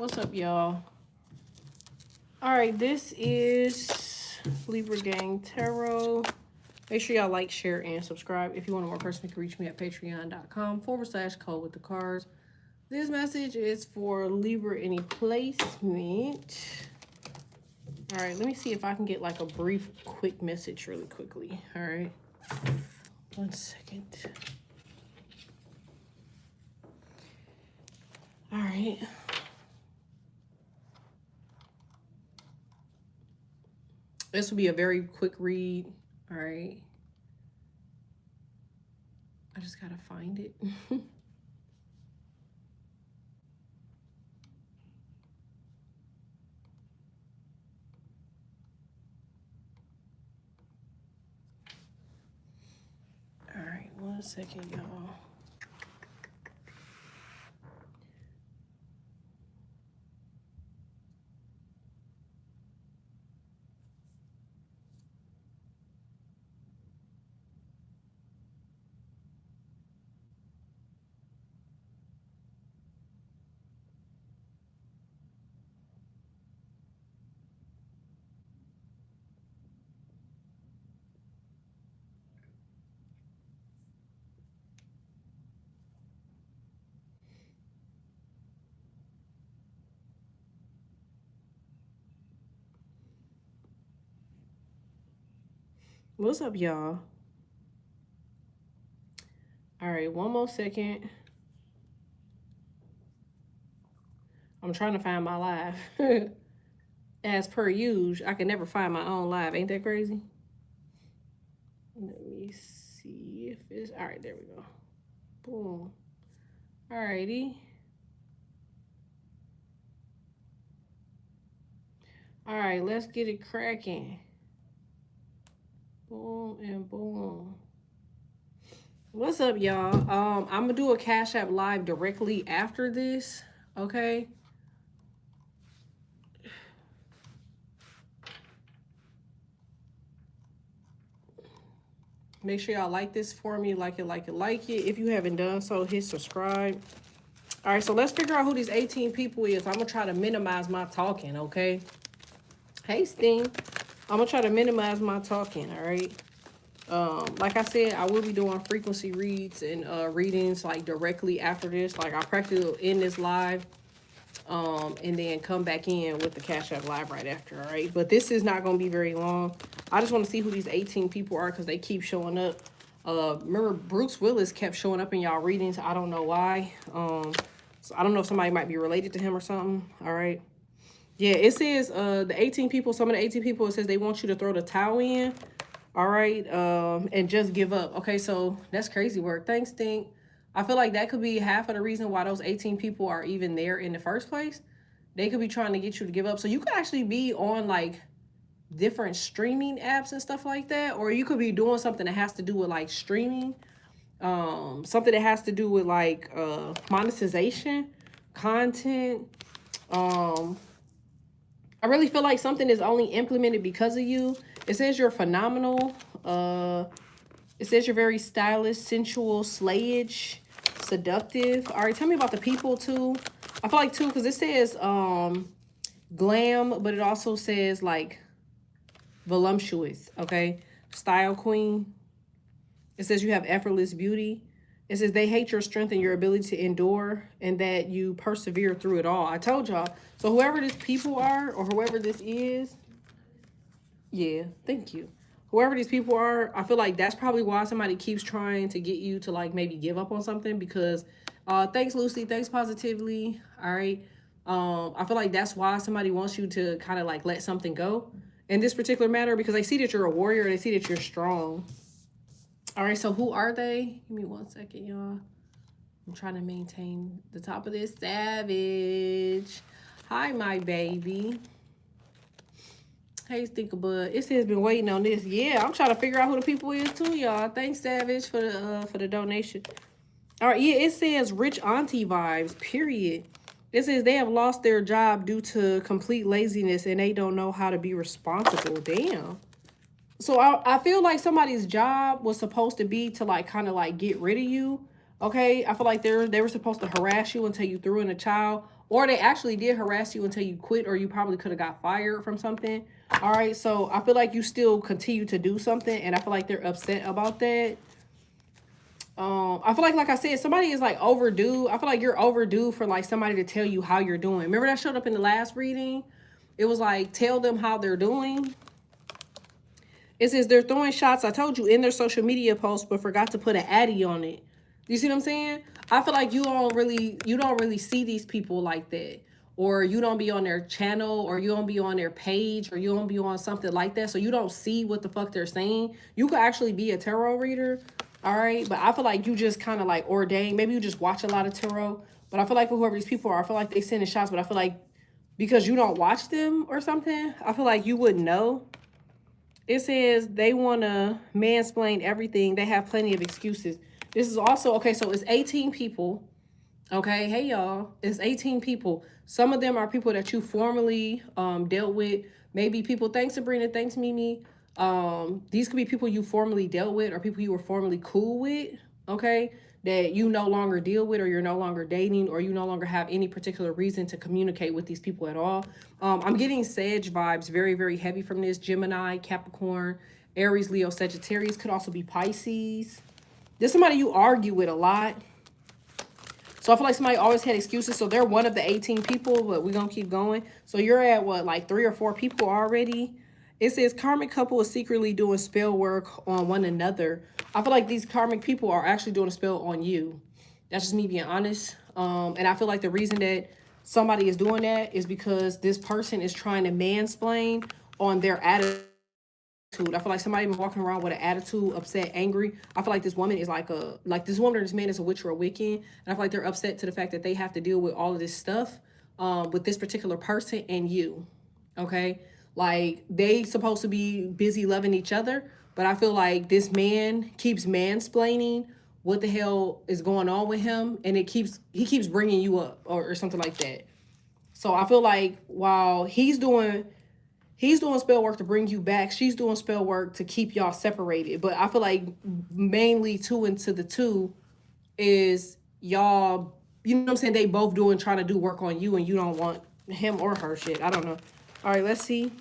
What's up, y'all? All right, this is Libra Gang Tarot. Make sure y'all like, share, and subscribe. If you want a more person, you can reach me at patreon.com/code with the cards. This message is for Libra any placement. All right, let me see if I can get like a brief, quick message really quickly. All right, 1 second. All right. This will be a very quick read. All right. I just gotta find it. All right, 1 second, y'all. What's up, y'all? All right, 1 more second. I'm trying to find my live. As per usual, I can never find my own live. Ain't that crazy? Let me see if it's... All right, there we go. Boom. All righty. All right, let's get it cracking. Boom and boom. What's up, y'all? I'm gonna do a Cash App live directly after this, okay? Make sure y'all like this for me, like it. If you haven't done so, hit subscribe. All right, so let's figure out who these 18 people is. I'm gonna try to minimize my talking, okay? Hey, Sting. I'm gonna try to minimize my talking, all right? Like I said, I will be doing frequency reads and readings like directly after this. Like I practically end this live and then come back in with the Cash App live right after, all right? But this is not gonna be very long. I just want to see who these 18 people are because they keep showing up. Remember Bruce Willis kept showing up in y'all readings. I don't know why. So I don't know if somebody might be related to him or something. All right. Yeah, it says the 18 people, some of the 18 people, it says they want you to throw the towel in. All right. And just give up. Okay, so that's crazy work. Thanks, Stink. I feel like that could be half of the reason why those 18 people are even there in the first place. They could be trying to get you to give up. So you could actually be on like different streaming apps and stuff like that, or you could be doing something that has to do with like streaming, something that has to do with like monetization, content. I really feel like something is only implemented because of you. It says you're phenomenal. It says you're very stylish, sensual, slayage, seductive. All right, tell me about the people too. I feel like too, because it says glam, but it also says like voluptuous, okay? Style queen. It says you have effortless beauty. It says they hate your strength and your ability to endure and that you persevere through it all. I told y'all. So whoever these people are or whoever this is, yeah, thank you. Whoever these people are, I feel like that's probably why somebody keeps trying to get you to like maybe give up on something because thanks, Lucy. Thanks, Positively. All right. I feel like that's why somebody wants you to kind of like let something go in this particular matter because they see that you're a warrior. They see that you're strong. All right, so who are they? Give me 1 second, y'all. I'm trying to maintain the top of this. Savage. Hi, my baby. Hey, Stinkabud. It says been waiting on this. Yeah, I'm trying to figure out who the people is too, y'all. Thanks, Savage, for the donation. All right, yeah, it says rich auntie vibes, period. It says they have lost their job due to complete laziness and they don't know how to be responsible. Damn. So I feel like somebody's job was supposed to be to like kind of like get rid of you. Okay, I feel like they were supposed to harass you until you threw in a child, or they actually did harass you until you quit, or you probably could have got fired from something. All right, so I feel like you still continue to do something, and I feel like they're upset about that. I feel like I said, somebody is like overdue. I feel like you're overdue for like somebody to tell you how you're doing. Remember that showed up in the last reading? It was like, tell them how they're doing. It says they're throwing shots, I told you, in their social media post, but forgot to put an addy on it. You see what I'm saying? I feel like you don't really see these people like that. Or you don't be on their channel, or you don't be on their page, or you don't be on something like that. So you don't see what the fuck they're saying. You could actually be a tarot reader. All right. But I feel like you just kind of like ordained. Maybe you just watch a lot of tarot. But I feel like for whoever these people are, I feel like they sending shots. But I feel like because you don't watch them or something, I feel like you wouldn't know. It says they want to mansplain everything. They have plenty of excuses. This is also, okay, so it's 18 people. Okay, hey y'all, it's 18 people. Some of them are people that you formerly dealt with. Maybe people, thanks Sabrina, thanks Mimi. These could be people you formerly dealt with, or people you were formerly cool with, okay, that you no longer deal with, or you're no longer dating, or you no longer have any particular reason to communicate with these people at all. I'm getting Sag vibes very, very heavy from this. Gemini, Capricorn, Aries, Leo, Sagittarius, could also be Pisces. There's somebody you argue with a lot. So I feel like somebody always had excuses. So they're one of the 18 people, but we're going to keep going. So you're at what, like 3 or 4 people already? It says karmic couple is secretly doing spell work on one another. I feel like these karmic people are actually doing a spell on you. That's just me being honest. And I feel like the reason that somebody is doing that is because this person is trying to mansplain on their attitude. I feel like somebody been walking around with an attitude, upset, angry. I feel like this woman is like this woman or this man is a witch or a Wiccan. And I feel like they're upset to the fact that they have to deal with all of this stuff with this particular person and you. Okay? Like they supposed to be busy loving each other, but I feel like this man keeps mansplaining what the hell is going on with him, and he keeps bringing you up or something like that. So I feel like while he's doing spell work to bring you back, she's doing spell work to keep y'all separated. But I feel like mainly 2 into the 2 is y'all, you know what I'm saying? They both trying to do work on you, and you don't want him or her shit. I don't know. All right, let's see.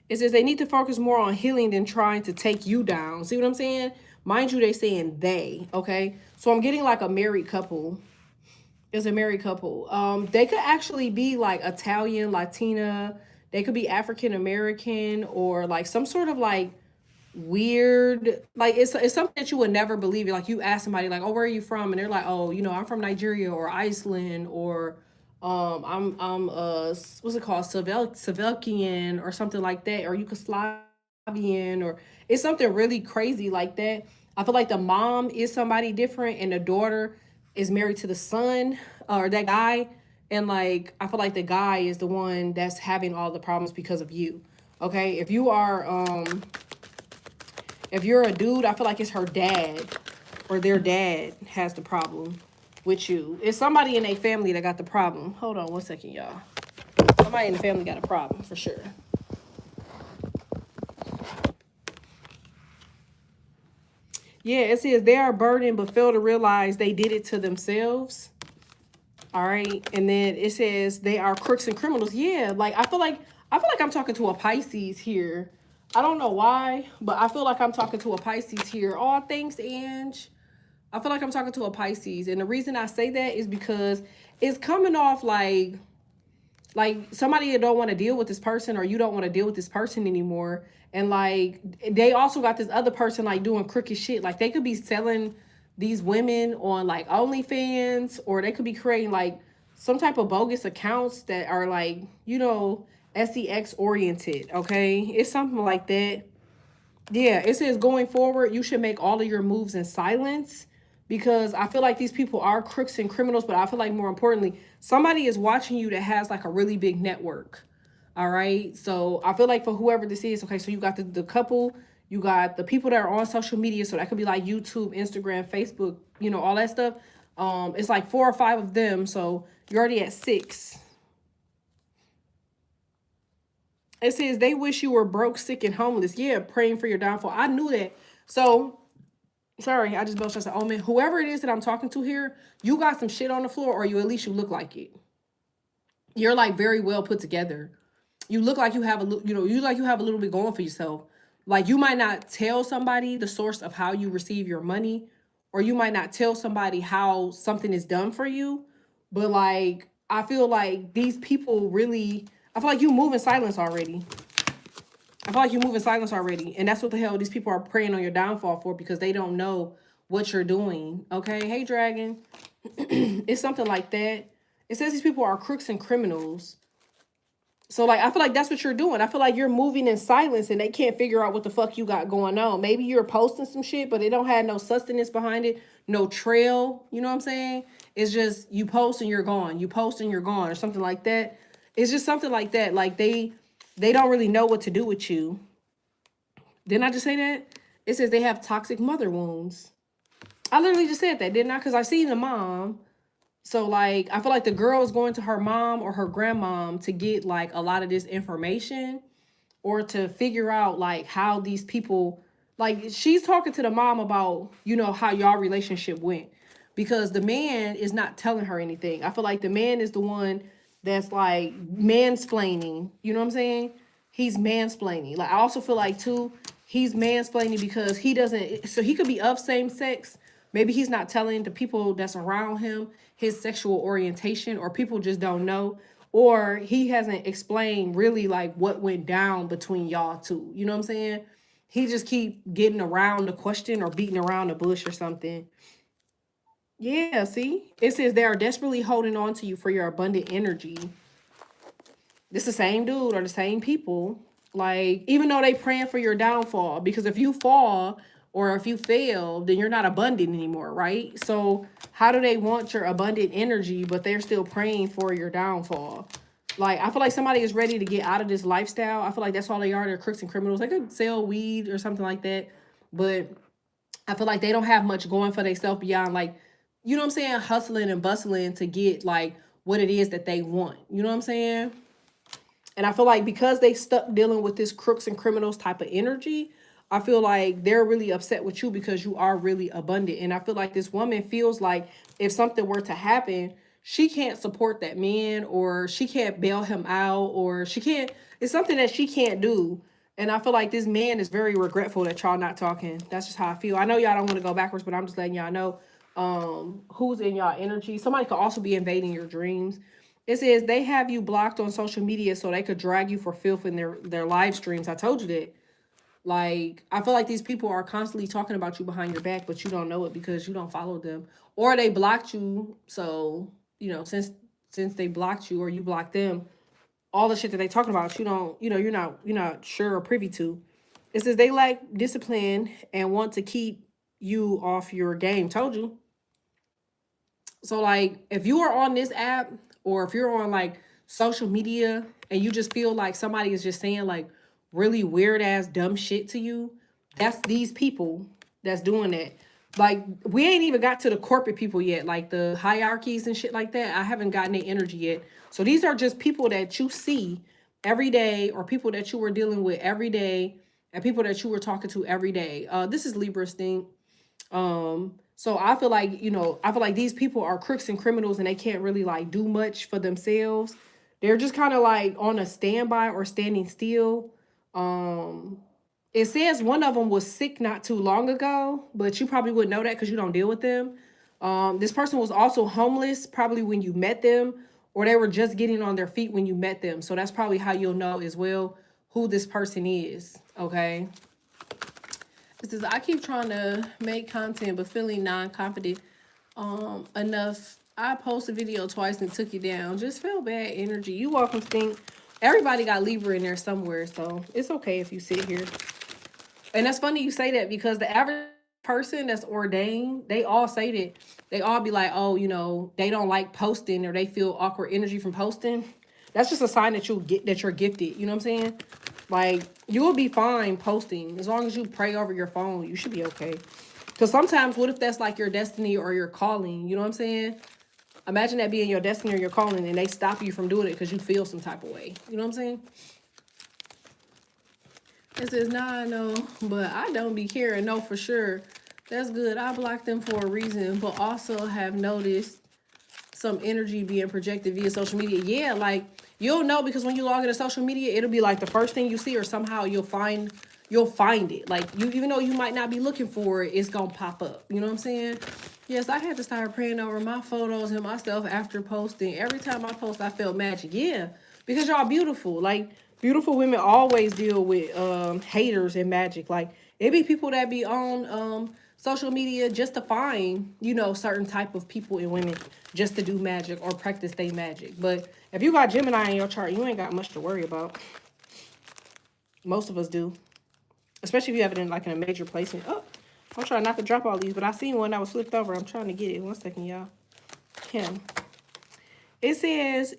It says they need to focus more on healing than trying to take you down. See what I'm saying? Mind you, they saying they, okay? So I'm getting like a married couple. It's a married couple. They could actually be like Italian, Latina. They could be African American, or like some sort of like weird, like it's something that you would never believe. Like you ask somebody like, oh, where are you from? And they're like, oh, I'm from Nigeria or Iceland, or I'm what's it called, Slovakian or something like that, or Yugoslavian, or it's something really crazy like that. I feel like the mom is somebody different, and the daughter is married to the son or that guy. And like, I feel like the guy is the one that's having all the problems because of you. Okay. If you're a dude, I feel like it's her dad or their dad has the problem with you. It's somebody in a family that got the problem. Hold on 1 second, y'all. Somebody in the family got a problem for sure. Yeah, it says they are burdened but fail to realize they did it to themselves. All right. And then it says they are crooks and criminals. Yeah, like I feel like I'm talking to a Pisces here. I don't know why, but I feel like I'm talking to a Pisces here. Oh, thanks, Ange. I feel like I'm talking to a Pisces. And the reason I say that is because it's coming off like somebody that don't want to deal with this person, or you don't want to deal with this person anymore. And like they also got this other person like doing crooked shit. Like they could be selling these women on like OnlyFans, or they could be creating like some type of bogus accounts that are like, sex oriented. Okay, it's something like that. Yeah, it says going forward, you should make all of your moves in silence, because I feel like these people are crooks and criminals, but I feel like more importantly, somebody is watching you that has like a really big network. All right. So I feel like for whoever this is, okay, so you got the couple, you got the people that are on social media. So that could be like YouTube, Instagram, Facebook, all that stuff. It's like 4 or 5 of them. So you're already at 6. It says they wish you were broke, sick, and homeless. Yeah, praying for your downfall. I knew that. So Sorry, I just belched as an omen. Whoever it is that I'm talking to here, you got some shit on the floor, or you at least you look like it. You're like very well put together. You look like you have you have a little bit going for yourself. Like you might not tell somebody the source of how you receive your money, or you might not tell somebody how something is done for you, but like I feel like these people really, I feel like you move in silence already. I feel like you move in silence already. And that's what the hell these people are preying on your downfall for, because they don't know what you're doing. Okay. Hey, Dragon. It's something like that. It says these people are crooks and criminals. So, like, I feel like that's what you're doing. I feel like you're moving in silence and they can't figure out what the fuck you got going on. Maybe you're posting some shit, but they don't have no sustenance behind it, no trail. You know what I'm saying? It's just you post and you're gone. You post and you're gone, or something like that. It's just something like that. Like they don't really know what to do with you. Didn't I just say that? It says they have toxic mother wounds. I literally just said that, didn't I? Because I seen the mom. So, like, I feel like the girl is going to her mom or her grandmom to get, like, a lot of this information, or to figure out, like, how these people, like, she's talking to the mom about, you know, how y'all relationship went. Because the man is not telling her anything. I feel like the man is the one that's, like, mansplaining. You know what I'm saying? He's mansplaining. Like, I also feel like, too, he's mansplaining because he doesn't, so he could be of same sex. Maybe he's not telling the people that's around him his sexual orientation, or people just don't know, or he hasn't explained really like what went down between y'all two. You know what I'm saying? He just keep getting around the question or beating around the bush or something. Yeah, see? It says they are desperately holding on to you for your abundant energy. This the same dude or the same people. Like, even though they praying for your downfall, because if you fall or if you fail, then you're not abundant anymore, right? So how do they want your abundant energy, but they're still praying for your downfall? Like, I feel like somebody is ready to get out of this lifestyle. I feel like that's all they are. They're crooks and criminals. They could sell weed or something like that. But I feel like they don't have much going for themselves beyond, like, you know what I'm saying, hustling and bustling to get, like, what it is that they want. You know what I'm saying? And I feel like because they stuck dealing with this crooks and criminals type of energy, I feel like they're really upset with you because you are really abundant. And I feel like this woman feels like if something were to happen, she can't support that man, or she can't bail him out, or she can't, it's something that she can't do. And I feel like this man is very regretful that y'all not talking. That's just how I feel. I know y'all don't want to go backwards, but I'm just letting y'all know who's in y'all energy. Somebody could also be invading your dreams. It says they have you blocked on social media so they could drag you for filth in their live streams. I told you that. Like, I feel like these people are constantly talking about you behind your back, but you don't know it because you don't follow them, or they blocked you. So, you know, since they blocked you or you blocked them, all the shit that they talking about, you don't, you know, you're not sure or privy to. It says they lack discipline and want to keep you off your game. Told you. So, like, if you are on this app, or if you're on like social media and you just feel like somebody is just saying like really weird ass dumb shit to you, that's these people that's doing that. Like, we ain't even got to the corporate people yet, like the hierarchies and shit like that. I haven't gotten their energy yet. So these are just people that you see every day, or people that you were dealing with every day, and people that you were talking to every day. This is Libra Stink. So I feel like, you know, I feel like these people are crooks and criminals and they can't really like do much for themselves. They're just kind of like on a standby or standing still. It says one of them was sick not too long ago, but you probably wouldn't know that because you don't deal with them. This person was also homeless probably when you met them, or they were just getting on their feet when you met them. So that's probably how you'll know as well who this person is. Okay. It says, I keep trying to make content, but feeling non-confident enough. I posted a video twice and took you down. Just feel bad energy. You welcome, Stink. Everybody got Libra in there somewhere, so it's okay if you sit here. And that's funny you say that, because the average person that's ordained, they all say that. They all be like, oh, you know, they don't like posting, or they feel awkward energy from posting. That's just a sign that you're gifted. You know what I'm saying? Like, you'll be fine posting as long as you pray over your phone. You should be okay. Because sometimes, what if that's like your destiny or your calling? You know what I'm saying? Imagine that being your destiny or your calling, and they stop you from doing it because you feel some type of way. You know what I'm saying? It says, nah, I know, but I don't be caring. No, for sure. That's good. I blocked them for a reason, but also have noticed some energy being projected via social media. Yeah, like you'll know because when you log into social media, it'll be like the first thing you see, or somehow you'll find it. Like you, even though you might not be looking for it, it's gonna pop up. You know what I'm saying? Yes, I had to start praying over my photos and myself after posting. Every time I post, I felt magic. Yeah, because y'all beautiful. Like beautiful women always deal with haters and magic. Like it be people that be on social media just to find, you know, certain type of people and women just to do magic or practice their magic. But if you got Gemini in your chart, you ain't got much to worry about. Most of us do, especially if you have it in like in a major placement. Oh, I'm trying not to drop all these, but I seen one that was flipped over. I'm trying to get it. One second, y'all. Kim. It says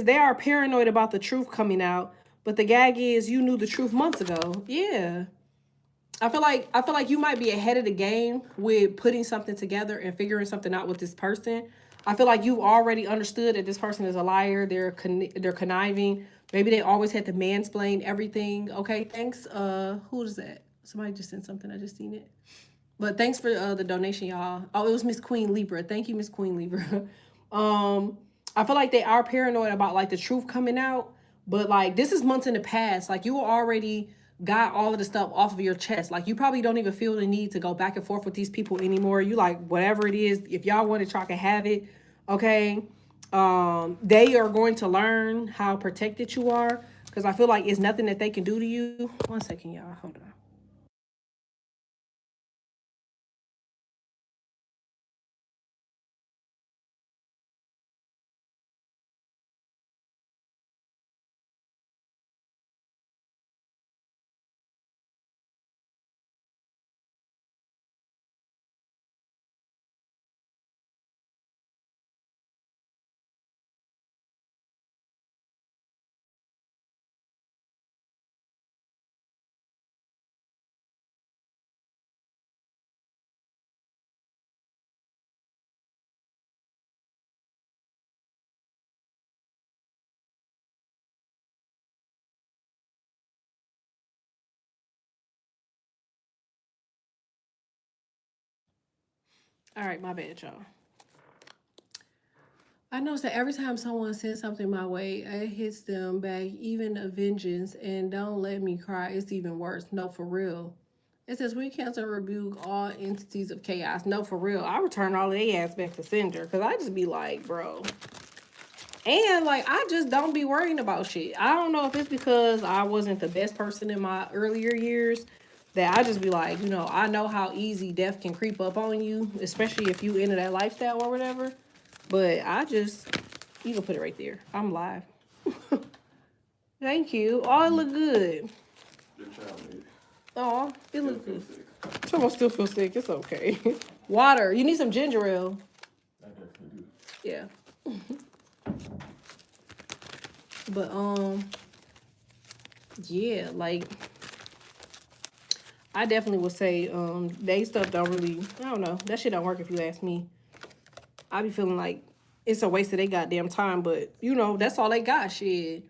they are paranoid about the truth coming out, but the gag is you knew the truth months ago. Yeah. I feel like you might be ahead of the game with putting something together and figuring something out with this person. I feel like you already understood that this person is a liar. They're conniving. Maybe they always had to mansplain everything. Okay, thanks. Who is that? Somebody just sent something. I just seen it. But thanks for the donation, y'all. Oh, it was Miss Queen Libra. Thank you, Miss Queen Libra. um, I feel like they are paranoid about like the truth coming out, but like this is months in the past. Like you already got all of the stuff off of your chest. Like you probably don't even feel the need to go back and forth with these people anymore. You like whatever it is. If y'all want to, y'all can have it. Okay. They are going to learn how protected you are because I feel like it's nothing that they can do to you. One second, y'all. Hold on. All right, my bad, y'all. I notice that every time someone sends something my way, it hits them back, even a vengeance, and don't let me cry. It's even worse. No, for real. It says we cancel and rebuke all entities of chaos. No, for real. I return all of their ass back to sender because I just be like, bro. And like, I just don't be worrying about shit. I don't know if it's because I wasn't the best person in my earlier years that I just be like, you know, I know how easy death can creep up on you, especially if you into that lifestyle or whatever. But I just, you can put it right there. I'm live. Thank you. Oh, it look good. Oh, it look good. Someone still feel sick. It's okay. Water. You need some ginger ale. Yeah. But yeah, like I definitely would say they stuff don't really, I don't know. That shit don't work if you ask me. I be feeling like it's a waste of their goddamn time, but you know, that's all they got. Shit.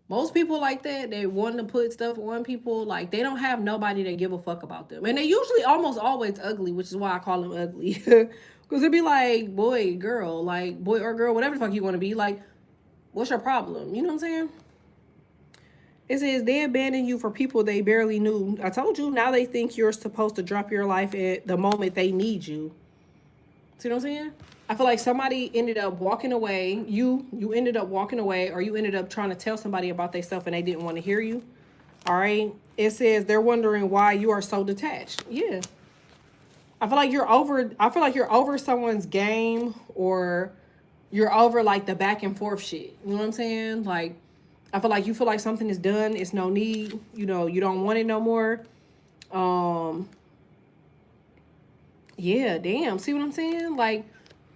Most people like that, they want to put stuff on people. Like they don't have nobody that give a fuck about them, and they usually almost always ugly, which is why I call them ugly. Because it'd be like boy, girl, like boy or girl, whatever the fuck you want to be. Like, what's your problem? You know what I'm saying? It says they abandoned you for people they barely knew. I told you. Now they think you're supposed to drop your life at the moment they need you. See what I'm saying? I feel like somebody ended up walking away. You ended up walking away, or you ended up trying to tell somebody about themselves and they didn't want to hear you. All right. It says they're wondering why you are so detached. Yeah. I feel like you're over. I feel like you're over someone's game, or you're over like the back and forth shit. You know what I'm saying? Like, I feel like you feel like something is done. It's no need. You know, you don't want it no more. Um. Yeah. Damn. See what I'm saying? Like,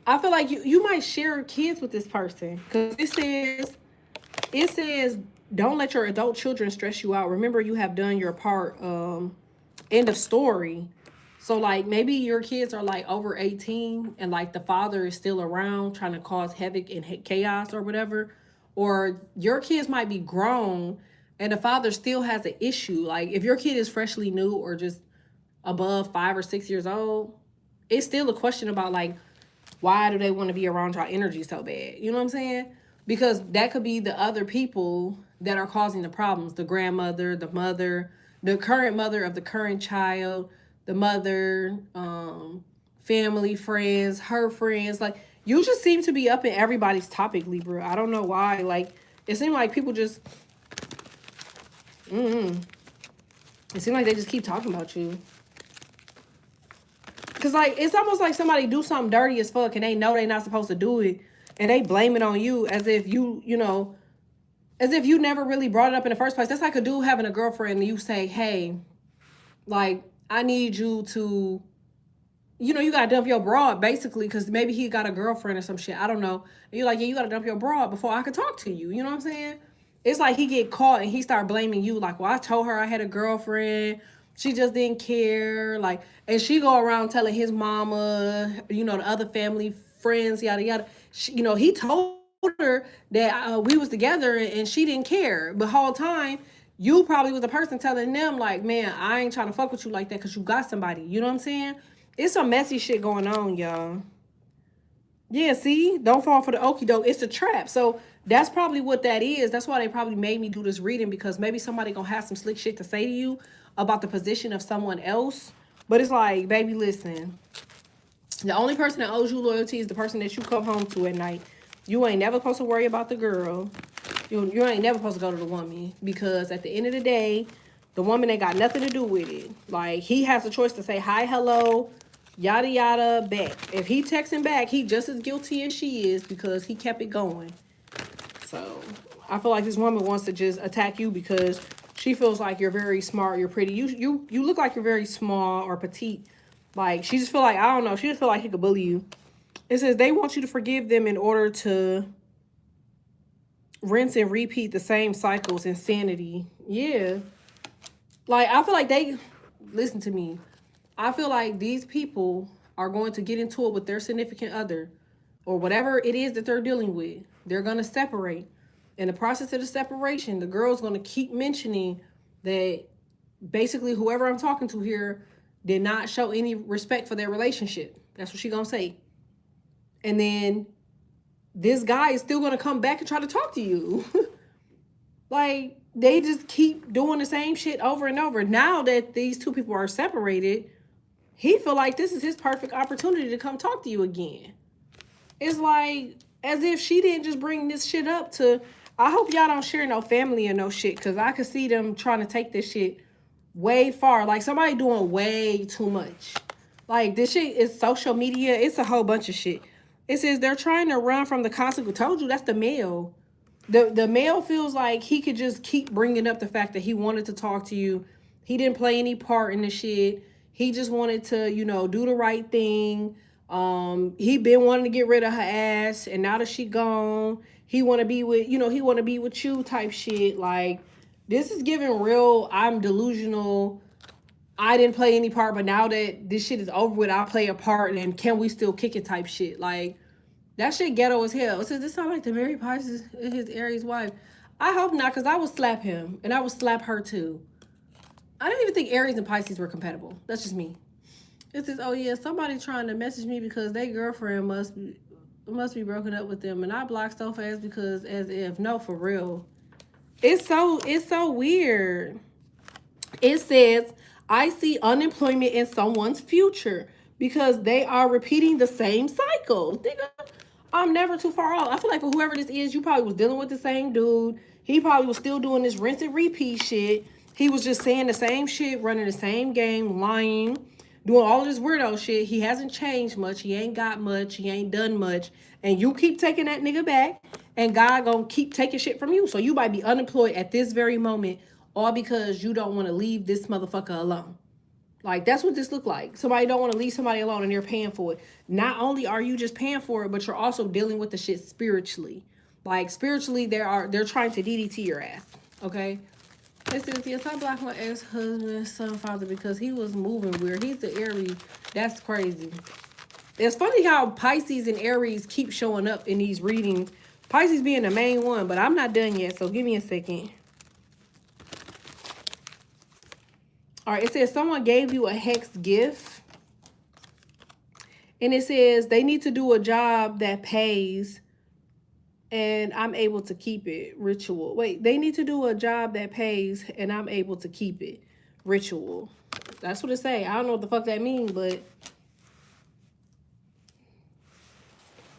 I feel like you might share kids with this person because it says don't let your adult children stress you out. Remember, you have done your part. End of story. So like maybe your kids are like over 18 and like the father is still around trying to cause havoc and chaos or whatever, or your kids might be grown and the father still has an issue. Like if your kid is freshly new or just above 5 or 6 years old, it's still a question about like, why do they want to be around y'all energy so bad? You know what I'm saying? Because that could be the other people that are causing the problems. The grandmother, the mother, the current mother of the current child, the mother, family, friends, her friends. Like, you just seem to be up in everybody's topic, Libra. I don't know why. Like, it seemed like people just, it seemed like they just keep talking about you. Because, like, it's almost like somebody do something dirty as fuck and they know they're not supposed to do it. And they blame it on you as if you know, as if you never really brought it up in the first place. That's like a dude having a girlfriend and you say, hey, like, I need you to, you know, you got to dump your broad, basically, because maybe he got a girlfriend or some shit. I don't know. And you're like, yeah, you got to dump your broad before I could talk to you. You know what I'm saying? It's like he get caught and he start blaming you. Like, well, I told her I had a girlfriend. She just didn't care. Like, and she go around telling his mama, you know, the other family, friends, yada, yada. She, you know, he told her that we was together and she didn't care. But the whole time, you probably was the person telling them, like, man, I ain't trying to fuck with you like that because you got somebody. You know what I'm saying? It's some messy shit going on, y'all. Yeah, see? Don't fall for the okie doke. It's a trap. So that's probably what that is. That's why they probably made me do this reading, because maybe somebody gonna have some slick shit to say to you about the position of someone else. But it's like, baby, listen. The only person that owes you loyalty is the person that you come home to at night. You ain't never supposed to worry about the girl. You ain't never supposed to go to the woman, because at the end of the day, the woman ain't got nothing to do with it. Like, he has a choice to say hi, hello, yada yada back. If he texting back, he just as guilty as she is because he kept it going. So I feel like this woman wants to just attack you because she feels like you're very smart, you're pretty. You look like you're very small or petite. Like, she just feel like, I don't know, she just feel like he could bully you. It says they want you to forgive them in order to rinse and repeat the same cycles. Insanity. Yeah. Like, I feel like they, listen to me, I feel like these people are going to get into it with their significant other or whatever it is that they're dealing with. They're going to separate. In the process of the separation, the girl's going to keep mentioning that basically whoever I'm talking to here did not show any respect for their relationship. That's what she's going to say. And then this guy is still going to come back and try to talk to you. Like, they just keep doing the same shit over and over. Now that these two people are separated, he feel like this is his perfect opportunity to come talk to you again. It's like, as if she didn't just bring this shit up to, I hope y'all don't share no family or no shit, because I could see them trying to take this shit way far. Like, somebody doing way too much. Like, this shit is social media. It's a whole bunch of shit. It says they're trying to run from the consequence. Told you, that's the male. The male feels like he could just keep bringing up the fact that he wanted to talk to you. He didn't play any part in the shit. He just wanted to, you know, do the right thing. He been wanting to get rid of her ass, and now that she gone, he want to be with, you know, he want to be with you type shit. Like, this is giving real, I'm delusional. I didn't play any part, but now that this shit is over with, I'll play a part, and can we still kick it type shit. Like, that shit ghetto as hell. It says, this sound like the Mary Pisces is his Aries wife. I hope not, because I would slap him, and I would slap her too. I didn't even think Aries and Pisces were compatible. That's just me. It says, oh yeah, somebody trying to message me because their girlfriend must be broken up with them, and I blocked so fast because as if, no, for real. It's so weird. It says, I see unemployment in someone's future because they are repeating the same cycle. I'm never too far off. I feel like for whoever this is, you probably was dealing with the same dude. He probably was still doing this rinse and repeat shit. He was just saying the same shit, running the same game, lying, doing all this weirdo shit. He hasn't changed much. He ain't got much. He ain't done much. And you keep taking that nigga back, and God gonna keep taking shit from you. So you might be unemployed at this very moment, all because you don't want to leave this motherfucker alone. Like, that's what this look like. Somebody don't want to leave somebody alone, and they're paying for it. Not only are you just paying for it, but you're also dealing with the shit spiritually. Like, spiritually, they're trying to DDT your ass. Okay? It says, yes, I blocked my ex-husband's son father because he was moving weird. He's the Aries. That's crazy. It's funny how Pisces and Aries keep showing up in these readings. Pisces being the main one, but I'm not done yet, so give me a second. All right, it says someone gave you a hex gift. And it says they need to do a job that pays and I'm able to keep it. Ritual. Wait, they need to do a job that pays and I'm able to keep it. Ritual. That's what it say. I don't know what the fuck that means, but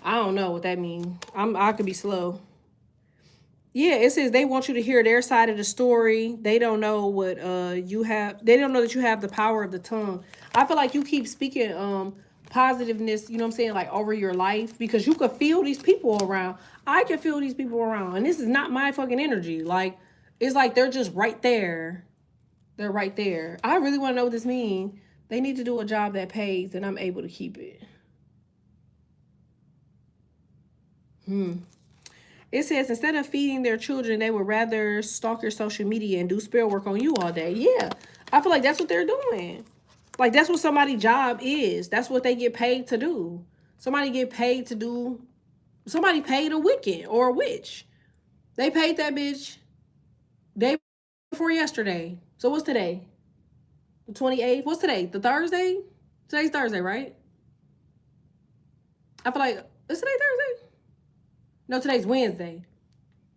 I don't know what that means. I could be slow. Yeah, it says they want you to hear their side of the story. They don't know what you have. They don't know that you have the power of the tongue. I feel like you keep speaking positiveness, you know what I'm saying, like over your life because you could feel these people around. I can feel these people around. And this is not my fucking energy. Like it's like they're just right there. They're right there. I really want to know what this means. They need to do a job that pays and I'm able to keep it. It says instead of feeding their children, they would rather stalk your social media and do spell work on you all day. Yeah, I feel like that's what they're doing. Like that's what somebody's job is. That's what they get paid to do. Somebody get paid to do. Somebody paid a Wiccan or a witch. They paid that bitch day before yesterday. So what's today? The 28th. What's today? The Thursday? Today's Thursday, right? I feel like is today Thursday? No, today's Wednesday.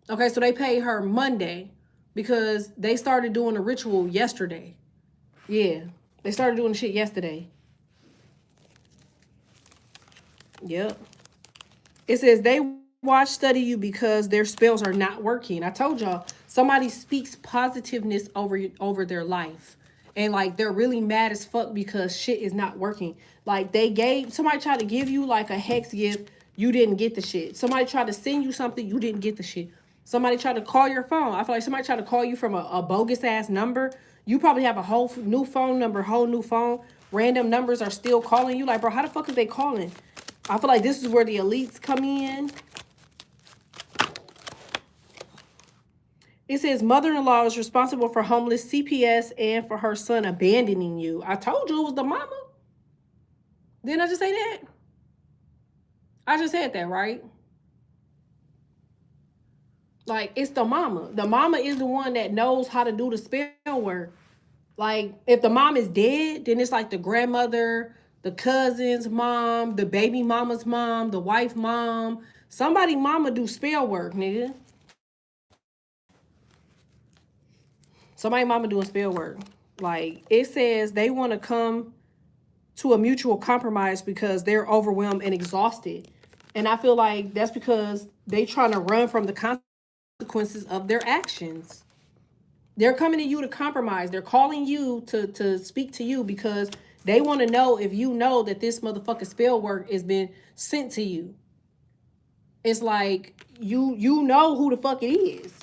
Okay, so they paid her Monday because they started doing the ritual yesterday. Yeah, they started doing the shit yesterday. Yep. It says they watch, study you because their spells are not working. I told y'all, somebody speaks positiveness over their life. And like they're really mad as fuck because shit is not working. Like somebody tried to give you like a hex gift, you didn't get the shit. Somebody tried to send you something, you didn't get the shit. Somebody tried to call your phone. I feel like somebody tried to call you from a bogus ass number. You probably have a whole new phone number, whole new phone. Random numbers are still calling you. Like, bro, how the fuck is they calling? I feel like this is where the elites come in. It says mother-in-law is responsible for homeless CPS and for her son abandoning you. I told you it was the mama. Didn't I just say that? I just said that, right? Like, it's the mama. The mama is the one that knows how to do the spell work. Like, if the mom is dead, then it's like the grandmother, the cousin's mom, the baby mama's mom, the wife mom. Somebody mama do spell work, nigga. Somebody mama doing spell work. Like, it says they want to come to a mutual compromise because they're overwhelmed and exhausted. And I feel like that's because they trying to run from the consequences of their actions. They're coming to you to compromise. They're calling you to speak to you because they want to know if you know that this motherfucking spell work has been sent to you. It's like you know who the fuck it is.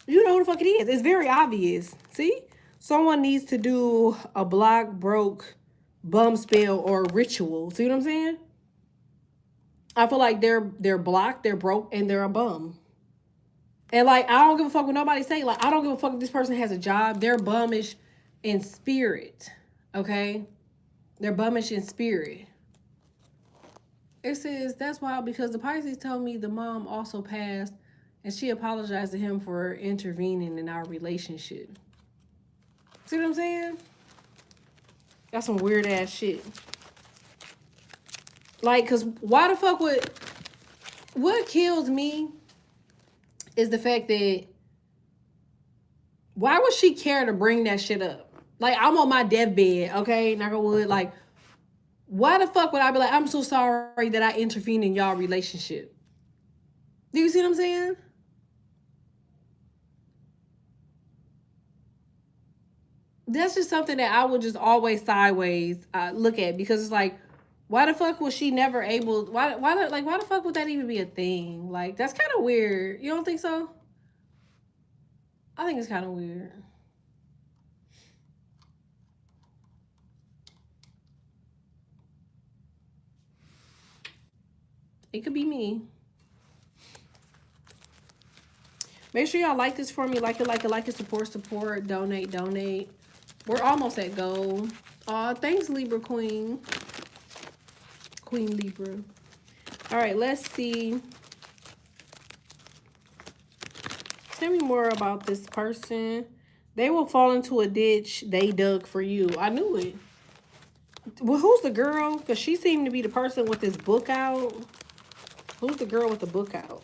You know who the fuck it is. It's very obvious. See? Someone needs to do a block, broke, bum spell, or ritual. See what I'm saying? I feel like they're blocked, they're broke, and they're a bum. And like I don't give a fuck what nobody say. Like I don't give a fuck if this person has a job. They're bummish in spirit. Okay? They're bummish in spirit. It says that's wild because the Pisces told me the mom also passed and she apologized to him for intervening in our relationship. See what I'm saying? That's some weird ass shit. Like, cause why the fuck would what kills me is the fact that why would she care to bring that shit up? Like, I'm on my deathbed, okay? Knock on wood. Like, why the fuck would I be like, I'm so sorry that I intervened in y'all relationship? Do you see what I'm saying? That's just something that I would just always sideways look at because it's like, why the fuck was she never able? Why the fuck would that even be a thing? Like, that's kind of weird. You don't think so? I think it's kind of weird. It could be me. Make sure y'all like this for me. Like it, support, donate. We're almost at goal. Aw, thanks, Libra Queen. Queen Libra. All right, let's see. Tell me more about this person. They will fall into a ditch they dug for you. I knew it. Well, who's the girl? Because she seemed to be the person with this book out. Who's the girl with the book out?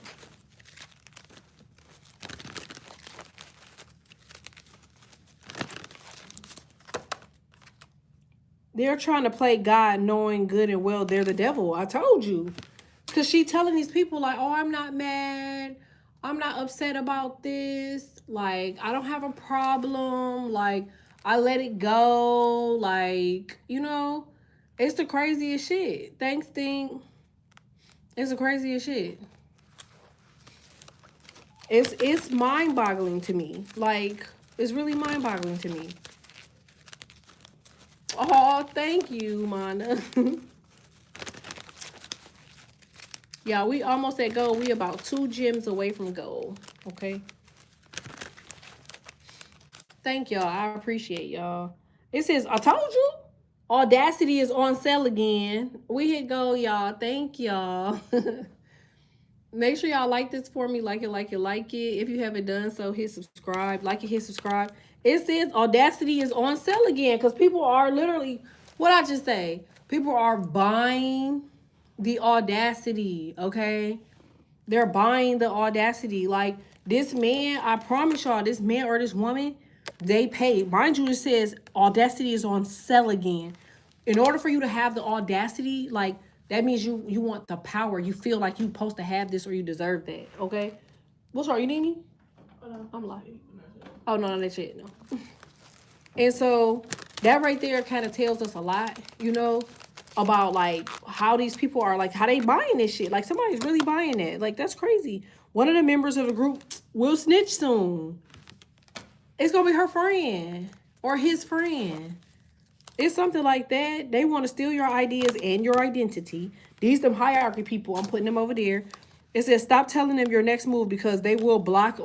They're trying to play God knowing good and well they're the devil. I told you. Because she telling these people like, oh, I'm not mad. I'm not upset about this. Like, I don't have a problem. Like, I let it go. Like, you know, it's the craziest shit. Thanks, Think. It's the craziest shit. It's mind-boggling to me. Like, it's really mind-boggling to me. Oh, thank you, Mana. Yeah, we almost at gold. We about 2 gems away from gold. Okay. Thank y'all. I appreciate y'all. It says, I told you. Audacity is on sale again. We hit gold, y'all. Thank y'all. Make sure y'all like this for me. Like it, like it, like it. If you haven't done so, hit subscribe. Like it, hit subscribe. It says Audacity is on sale again because people are literally, what I just say? People are buying the Audacity, okay? They're buying the Audacity. Like, this man, I promise y'all, this man or this woman, they paid. Mind you, it says Audacity is on sale again. In order for you to have the Audacity, like, that means you want the power. You feel like you're supposed to have this or you deserve that, okay? What's wrong? You need me? I'm lying. Oh, no, that's it. No. And so that right there kind of tells us a lot, you know, about like how these people are, like how they buying this shit. Like somebody's really buying it. Like that's crazy. One of the members of the group will snitch soon. It's gonna be her friend or his friend. It's something like that. They want to steal your ideas and your identity. These them hierarchy people. I'm putting them over there. It says stop telling them your next move because they will block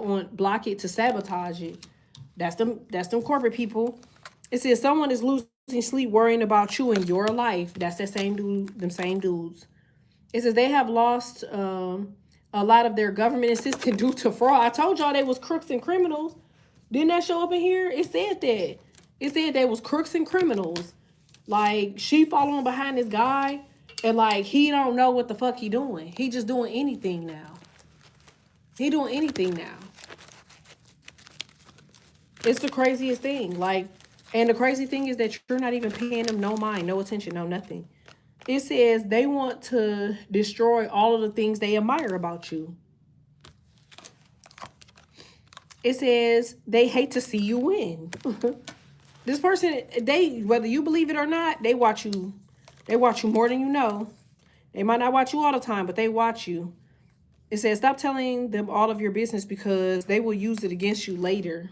it to sabotage it. That's them corporate people. It says someone is losing sleep worrying about you and your life. That's that same dude, them same dudes. It says they have lost a lot of their government assistance due to fraud. I told y'all they was crooks and criminals. Didn't that show up in here? It said that. It said they was crooks and criminals. Like, she following behind this guy, and like he don't know what the fuck he doing. He just doing anything now. He doing anything now. It's the craziest thing. Like, and the crazy thing is that you're not even paying them no mind, no attention, no nothing. It says they want to destroy all of the things they admire about you. It says they hate to see you win. This person, whether you believe it or not, they watch you. They watch you more than you know. They might not watch you all the time, but they watch you. It says stop telling them all of your business because they will use it against you later.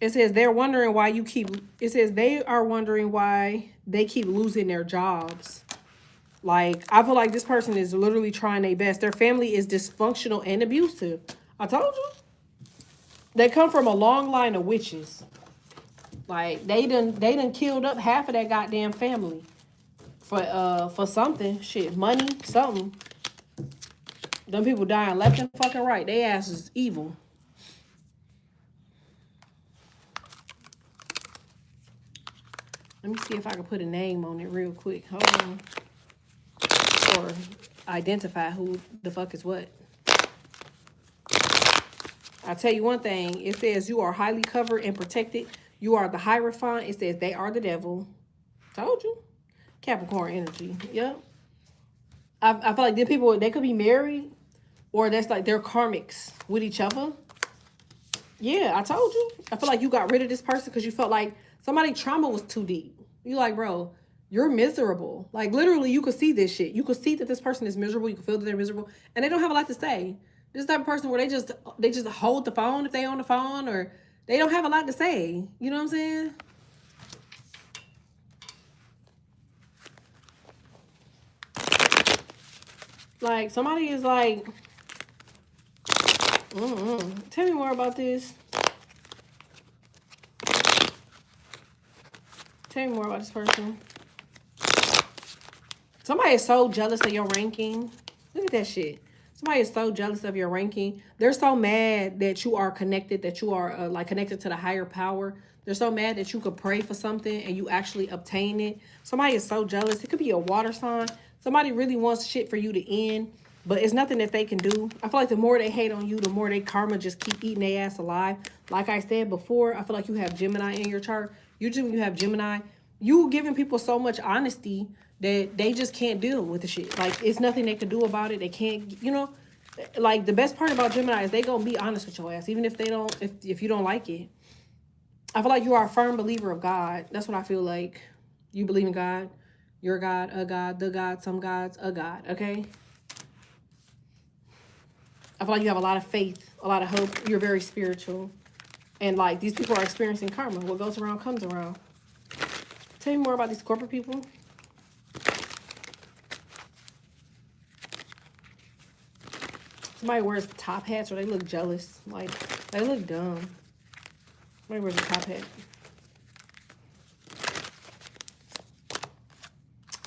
It says they're wondering why you keep, it says they are wondering why they keep losing their jobs. Like, I feel like this person is literally trying their best. Their family is dysfunctional and abusive. I told you. They come from a long line of witches. Like, they done killed up half of that goddamn family. For something. Shit, money, something. Them people dying left and fucking right. They ass is evil. Let me see if I can put a name on it real quick. Hold on. Or identify who the fuck is what. I'll tell you one thing. It says you are highly covered and protected. You are the Hierophant. It says they are the devil. Told you. Capricorn energy. Yep. I feel like the people, they could be married. Or that's like they're karmics with each other. Yeah, I told you. I feel like you got rid of this person because you felt like somebody's trauma was too deep. You like, bro, you're miserable. Like, literally, you could see this shit. You could see that this person is miserable. You can feel that they're miserable. And they don't have a lot to say. This type of person where they just hold the phone if they on the phone, or they don't have a lot to say. You know what I'm saying? Like, somebody is like, tell me more about this. Tell me more about this person. Somebody is so jealous of your ranking. Look at that shit. Somebody is so jealous of your ranking. They're so mad that you are connected, that you are like connected to the higher power. They're so mad that you could pray for something and you actually obtain it. Somebody is so jealous. It could be a water sign. Somebody really wants shit for you to end, but it's nothing that they can do. I feel like the more they hate on you, the more they karma just keep eating their ass alive. Like I said before, I feel like you have Gemini in your chart. Usually when you have Gemini, you giving people so much honesty that they just can't deal with the shit. Like, it's nothing they can do about it. They can't, you know, like, the best part about Gemini is they gonna be honest with your ass, even if they don't, if you don't like it. I feel like you are a firm believer of God. That's what I feel like. You believe in God. You're a God, the God, some gods, a God, okay? I feel like you have a lot of faith, a lot of hope. You're very spiritual. And, like, these people are experiencing karma. What goes around comes around. Tell me more about these corporate people. Somebody wears top hats or they look jealous. Like, they look dumb. Somebody wears a top hat.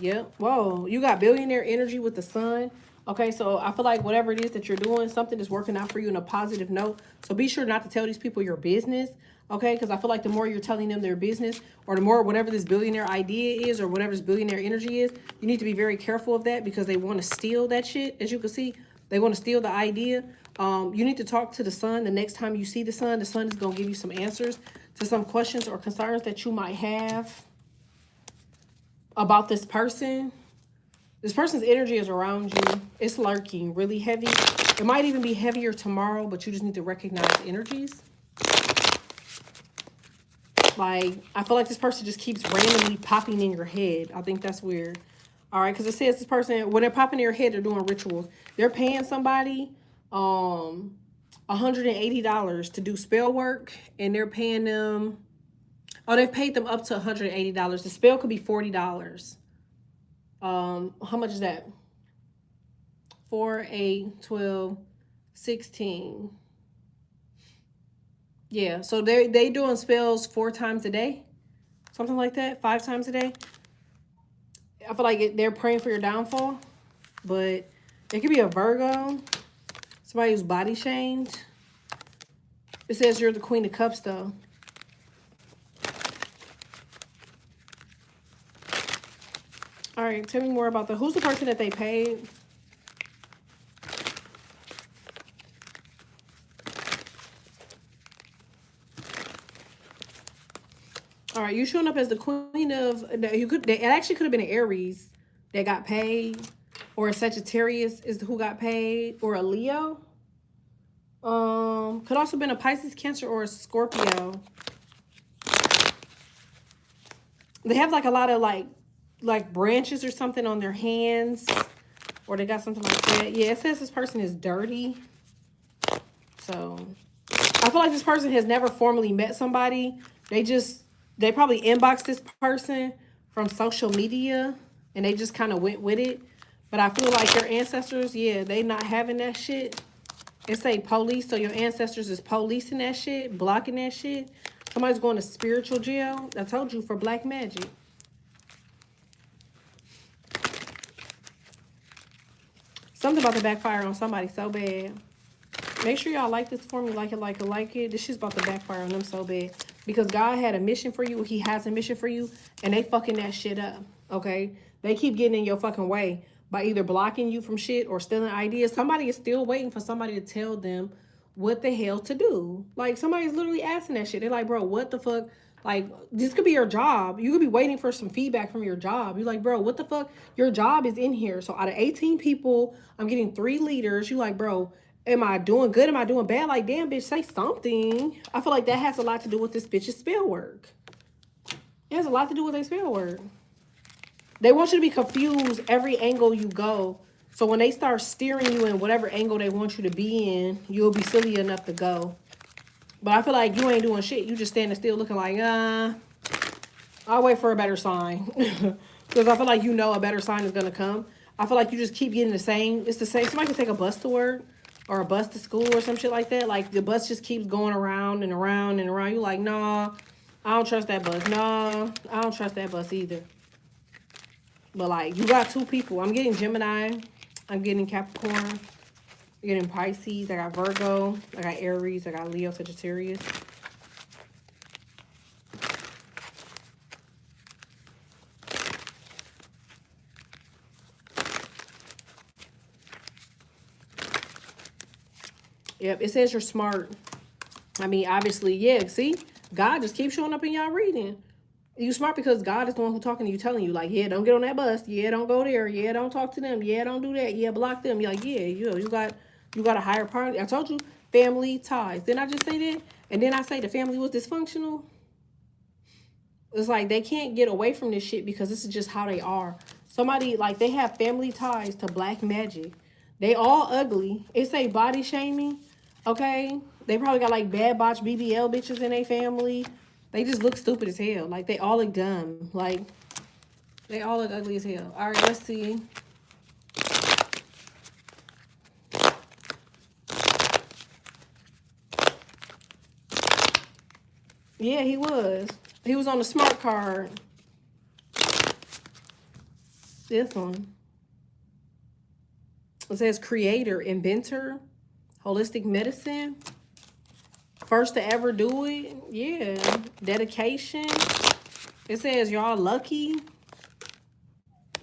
Yep. Whoa. You got billionaire energy with the sun. Okay, so I feel like whatever it is that you're doing, something is working out for you in a positive note. So be sure not to tell these people your business. Okay, because I feel like the more you're telling them their business, or the more whatever this billionaire idea is, or whatever this billionaire energy is, you need to be very careful of that, because they want to steal that shit. As you can see, they want to steal the idea. You need to talk to the sun the next time you see the sun. The sun is going to give you some answers to some questions or concerns that you might have about this person. This person's energy is around you. It's lurking really heavy. It might even be heavier tomorrow, but you just need to recognize the energies. Like, I feel like this person just keeps randomly popping in your head. I think that's weird. All right, because it says this person, when they're popping in your head, they're doing rituals. They're paying somebody $180 to do spell work, and they're paying them, oh, they've paid them up to $180. The spell could be $40. How much is that? 4, 8, 12, 16. Yeah, so they doing spells 4 times a day, something like that, 5 times a day. I feel like they're praying for your downfall, but it could be a Virgo, somebody who's body shamed. It says you're the Queen of Cups, though. All right, tell me more about who's the person that they paid? All right, you showing up as the queen of, it actually could have been an Aries that got paid, or a Sagittarius is who got paid, or a Leo. Could also have been a Pisces, Cancer, or a Scorpio. They have like a lot of like branches or something on their hands, or they got something like that. Yeah, it says this person is dirty. So I feel like this person has never formally met somebody. They probably inboxed this person from social media and they just kind of went with it. But I feel like your ancestors, yeah, they not having that shit. It say police, so your ancestors is policing that shit, blocking that shit. Somebody's going to spiritual jail. I told you, for black magic. Something about to backfire on somebody so bad. Make sure y'all like this for me. Like it. This shit's about to backfire on them so bad. Because God had a mission for you. He has a mission for you. And they fucking that shit up. Okay? They keep getting in your fucking way by either blocking you from shit or stealing ideas. Somebody is still waiting for somebody to tell them what the hell to do. Like, somebody's literally asking that shit. They're like, bro, what the fuck? Like, this could be your job. You could be waiting for some feedback from your job. You're like, bro, what the fuck? Your job is in here. So out of 18 people, I'm getting 3 leaders. You like, bro, am I doing good? Am I doing bad? Like, damn, bitch, say something. I feel like that has a lot to do with this bitch's spell work. It has a lot to do with their spell work. They want you to be confused every angle you go. So when they start steering you in whatever angle they want you to be in, you'll be silly enough to go. But I feel like you ain't doing shit. You just standing still looking like, I'll wait for a better sign. Because I feel like you know a better sign is going to come. I feel like you just keep getting the same. It's the same. Somebody can take a bus to work or a bus to school or some shit like that. Like, the bus just keeps going around and around and around. You're like, nah, I don't trust that bus. Nah, I don't trust that bus either. But, like, you got 2 people. I'm getting Gemini. I'm getting Capricorn. Getting Pisces. I got Virgo. I got Aries. I got Leo, Sagittarius. Yep, it says you're smart. I mean, obviously, yeah, see? God just keeps showing up in y'all reading. You smart because God is the one who's talking to you, telling you, like, yeah, don't get on that bus. Yeah, don't go there. Yeah, don't talk to them. Yeah, don't do that. Yeah, block them. You're like, yeah, you got a higher priority. I told you, family ties. Didn't I just say that? And then I say the family was dysfunctional. It's like they can't get away from this shit because this is just how they are. Somebody, like, they have family ties to black magic. They all ugly. It's a body shaming, okay? They probably got, like, bad botch BBL bitches in their family. They just look stupid as hell. Like, they all look dumb. Like, they all look ugly as hell. All right, let's see. Yeah, he was. He was on the smart card. This one. It says creator, inventor, holistic medicine. First to ever do it. Yeah. Dedication. It says y'all lucky.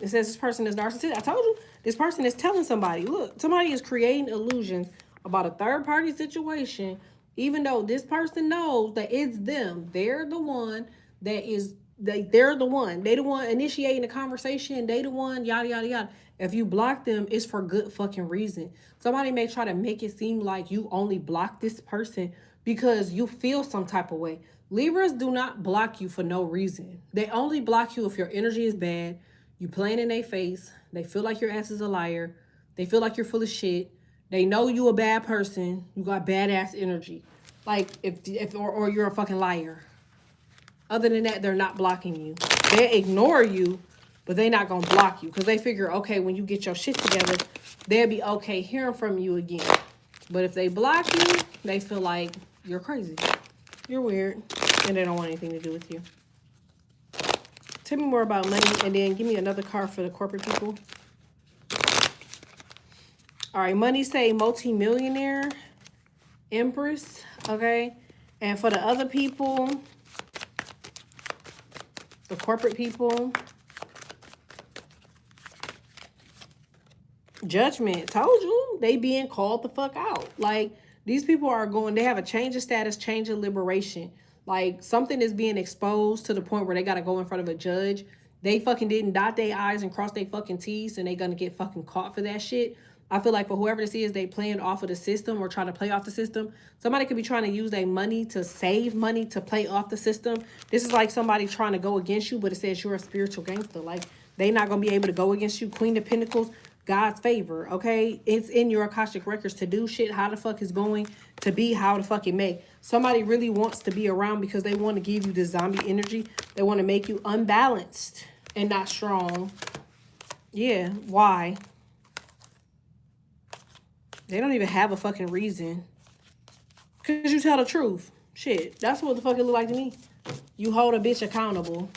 It says this person is narcissistic. I told you, this person is telling somebody, look, somebody is creating illusions about a third party situation, even though this person knows that it's them. They're the one that is, they're the one. They the one initiating the conversation. They the one, yada, yada, yada. If you block them, it's for good fucking reason. Somebody may try to make it seem like you only block this person because you feel some type of way. Libras do not block you for no reason. They only block you if your energy is bad. You playing in their face. They feel like your ass is a liar. They feel like you're full of shit. They know you a bad person. You got badass energy. Like or you're a fucking liar. Other than that, they're not blocking you. They ignore you, but they're not gonna block you because they figure, okay, when you get your shit together, they'll be okay hearing from you again. But if they block you, they feel like you're crazy. You're weird, and they don't want anything to do with you. Tell me more about money, and then give me another card for the corporate people. All right, money say multi-millionaire, empress, okay? And for the other people, the corporate people, judgment. Told you, they being called the fuck out. Like, these people are going, they have a change of status, change of liberation. Like, something is being exposed to the point where they got to go in front of a judge. They fucking didn't dot their I's and cross their fucking T's, and they gonna get fucking caught for that shit. I feel like for whoever this is, they playing off of the system or trying to play off the system. Somebody could be trying to use their money to save money to play off the system. This is like somebody trying to go against you, but it says you're a spiritual gangster. Like, they not gonna be able to go against you. Queen of Pentacles, God's favor, okay? It's in your Akashic records to do shit. How the fuck is going to be, how the fuck it may. Somebody really wants to be around because they want to give you this zombie energy. They want to make you unbalanced and not strong. Yeah, why? They don't even have a fucking reason. Because you tell the truth. Shit, that's what the fuck it look like to me. You hold a bitch accountable.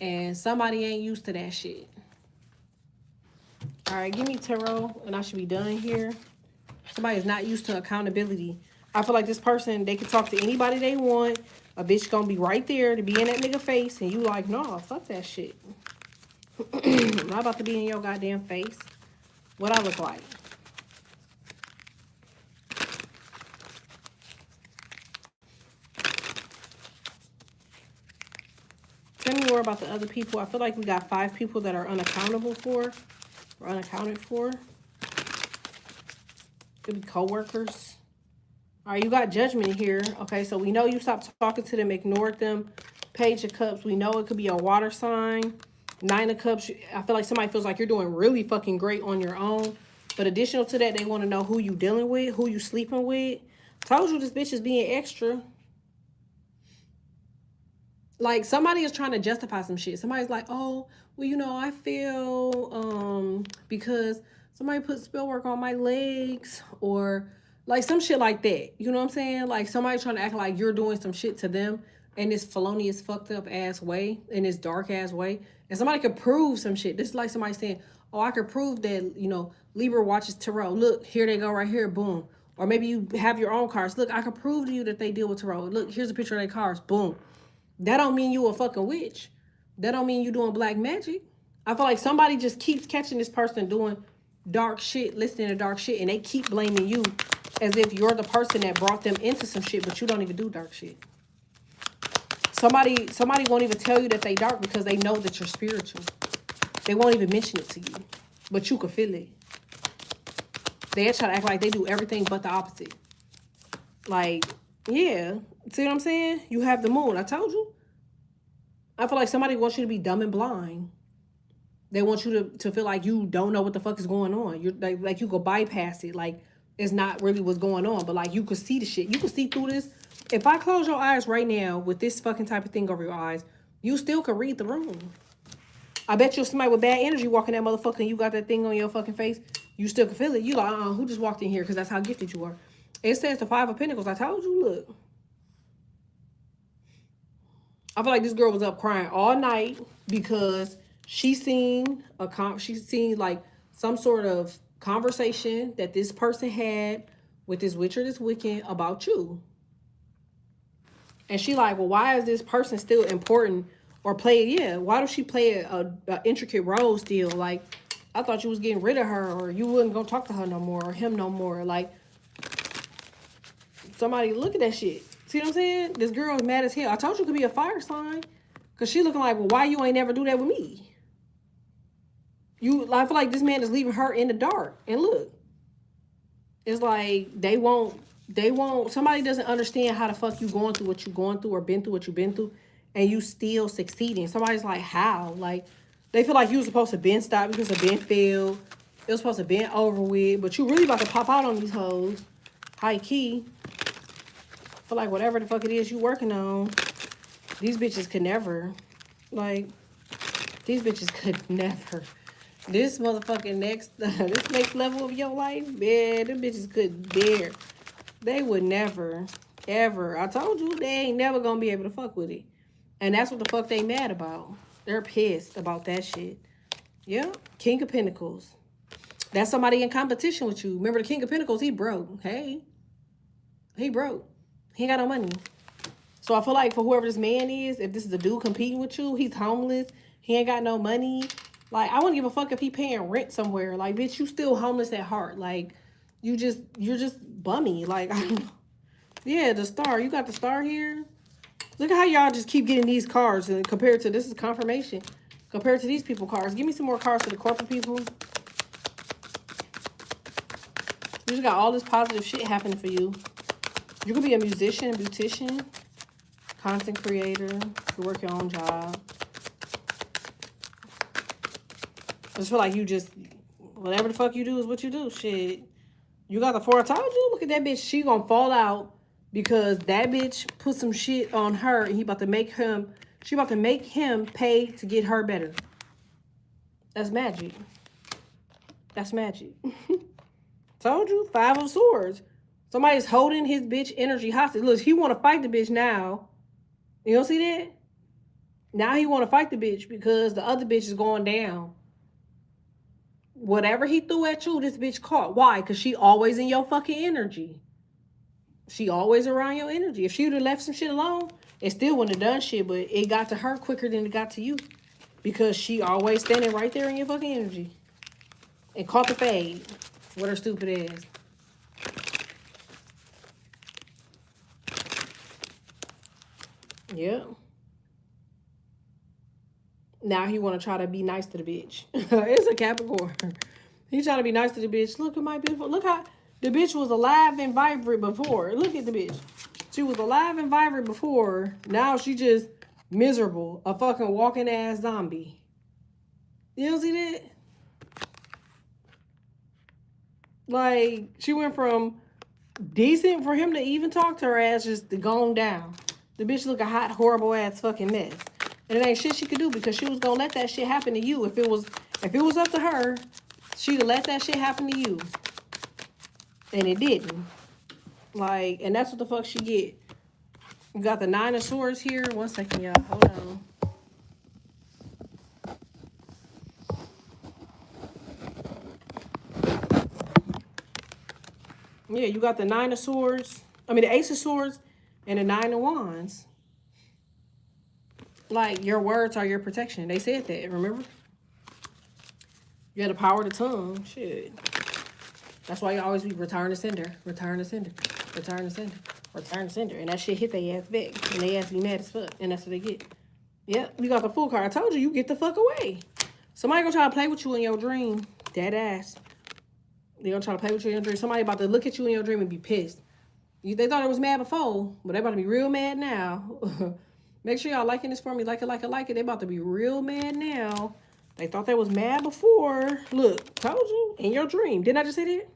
And somebody ain't used to that shit. All right, give me tarot, and I should be done here. Somebody is not used to accountability. I feel like this person, they can talk to anybody they want. A bitch gonna be right there to be in that nigga face, and you like, no, fuck that shit. I'm not about to be in your goddamn face. What I look like. Tell me more about the other people. I feel like we got 5 people that are unaccountable for. Or unaccounted for. Could be co-workers. All right, you got judgment here. Okay, so we know you stopped talking to them, ignored them. Page of Cups. We know it could be a water sign. 9 of Cups. I feel like somebody feels like you're doing really fucking great on your own. But additional to that, they want to know who you dealing with, who you sleeping with. Told you this bitch is being extra. Like, somebody is trying to justify some shit. Somebody's like, oh, well, you know, I feel because somebody put spell work on my legs, or like some shit like that. You know what I'm saying? Like, somebody trying to act like you're doing some shit to them in this felonious, fucked up ass way, in this dark ass way. And somebody could prove some shit. This is like somebody saying, oh, I could prove that, you know, Libra watches tarot. Look, here they go right here. Boom. Or maybe you have your own cards. Look, I can prove to you that they deal with tarot. Look, here's a picture of their cards. Boom. That don't mean you a fucking witch. That don't mean you doing black magic. I feel like somebody just keeps catching this person doing dark shit, listening to dark shit, and they keep blaming you as if you're the person that brought them into some shit, but you don't even do dark shit. Somebody won't even tell you that they dark because they know that you're spiritual. They won't even mention it to you, but you can feel it. They try to act like they do everything but the opposite. Like, yeah. See what I'm saying? You have the moon. I told you. I feel like somebody wants you to be dumb and blind. They want you to feel like you don't know what the fuck is going on. You're like you go bypass it. Like, it's not really what's going on. But, like, you could see the shit. You could see through this. If I close your eyes right now with this fucking type of thing over your eyes, you still could read the room. I bet you somebody with bad energy walking that motherfucker and you got that thing on your fucking face. You still can feel it. You like, who just walked in here? Because that's how gifted you are. It says the 5 of Pentacles. I told you, look. I feel like this girl was up crying all night because she seen like some sort of conversation that this person had with this witch or this Wiccan about you. And she like, well, why is this person still important or why does she play a intricate role still? Like, I thought you was getting rid of her or you wasn't gonna talk to her no more or him no more. Like, somebody look at that shit. See what I'm saying? This girl is mad as hell. I told you it could be a fire sign. Because she looking like, well, why you ain't never do that with me? I feel like this man is leaving her in the dark. And look. It's like they won't, somebody doesn't understand how the fuck you going through what you going through or been through what you've been through. And you still succeeding. Somebody's like, how? Like, they feel like you was supposed to been stopped because of been failed. It was supposed to been over with. But you really about to pop out on these hoes. High key. Feel like whatever the fuck it is you working on, these bitches could never. Like, these bitches could never. This motherfucking this next level of your life, man, them bitches could dare. They would never, ever. I told you, they ain't never gonna be able to fuck with it. And that's what the fuck they mad about. They're pissed about that shit. Yeah, King of Pentacles. That's somebody in competition with you. Remember the King of Pentacles, he broke. Hey, he broke. He ain't got no money. So I feel like for whoever this man is, if this is a dude competing with you, he's homeless. He ain't got no money. Like, I wouldn't give a fuck if he paying rent somewhere. Like, bitch, you still homeless at heart. Like, you're just bummy. Like, I don't know. Yeah, the star. You got the star here. Look at how y'all just keep getting these cards. And compared to, this is confirmation. Compared to these people cards. Give me some more cards for the corporate people. You just got all this positive shit happening for you. You could be a musician, beautician, content creator. You could work your own job. I just feel like you just, whatever the fuck you do is what you do. Shit. You got the 4. I told you. Look at that bitch. She gonna fall out because that bitch put some shit on her and she about to make him pay to get her better. That's magic. That's magic. Told you. 5 of Swords. Somebody's holding his bitch energy hostage. Look, he want to fight the bitch now. You don't see that? Now he want to fight the bitch because the other bitch is going down. Whatever he threw at you, this bitch caught. Why? Because she always in your fucking energy. She always around your energy. If she would have left some shit alone, it still wouldn't have done shit, but it got to her quicker than it got to you. Because she always standing right there in your fucking energy. And caught the fade with her stupid ass. Yeah. Now he want to try to be nice to the bitch. It's a Capricorn. He trying to be nice to the bitch. Look at my beautiful. Look how the bitch was alive and vibrant before. Look at the bitch. She was alive and vibrant before. Now she just miserable. A fucking walking ass zombie. You don't see that? Like, she went from decent for him to even talk to her ass just to gone down. The bitch look a hot, horrible ass fucking mess. And it ain't shit she could do because she was gonna let that shit happen to you. If it was up to her, she'd have let that shit happen to you. And it didn't. Like, and that's what the fuck she get. You got the 9 of Swords here. One second, y'all. Hold on. Yeah, you got the Nine of Swords. I mean, the Ace of Swords and the Nine of Wands. Like, your words are your protection. They said that, remember? You had the power of the tongue. Shit. That's why you always be return to sender. Return to sender. Return to sender. Return to sender. And that shit hit their ass back. And they ass be mad as fuck. And that's what they get. Yep, you got the Fool card. I told you, you get the fuck away. Somebody gonna try to play with you in your dream. Dead ass. They gonna try to play with you in your dream. Somebody about to look at you in your dream and be pissed. They thought it was mad before, but they about to be real mad now. Make sure y'all liking this for me. Like it. They about to be real mad now. They thought they was mad before. Look, told you. In your dream. Didn't I just say that?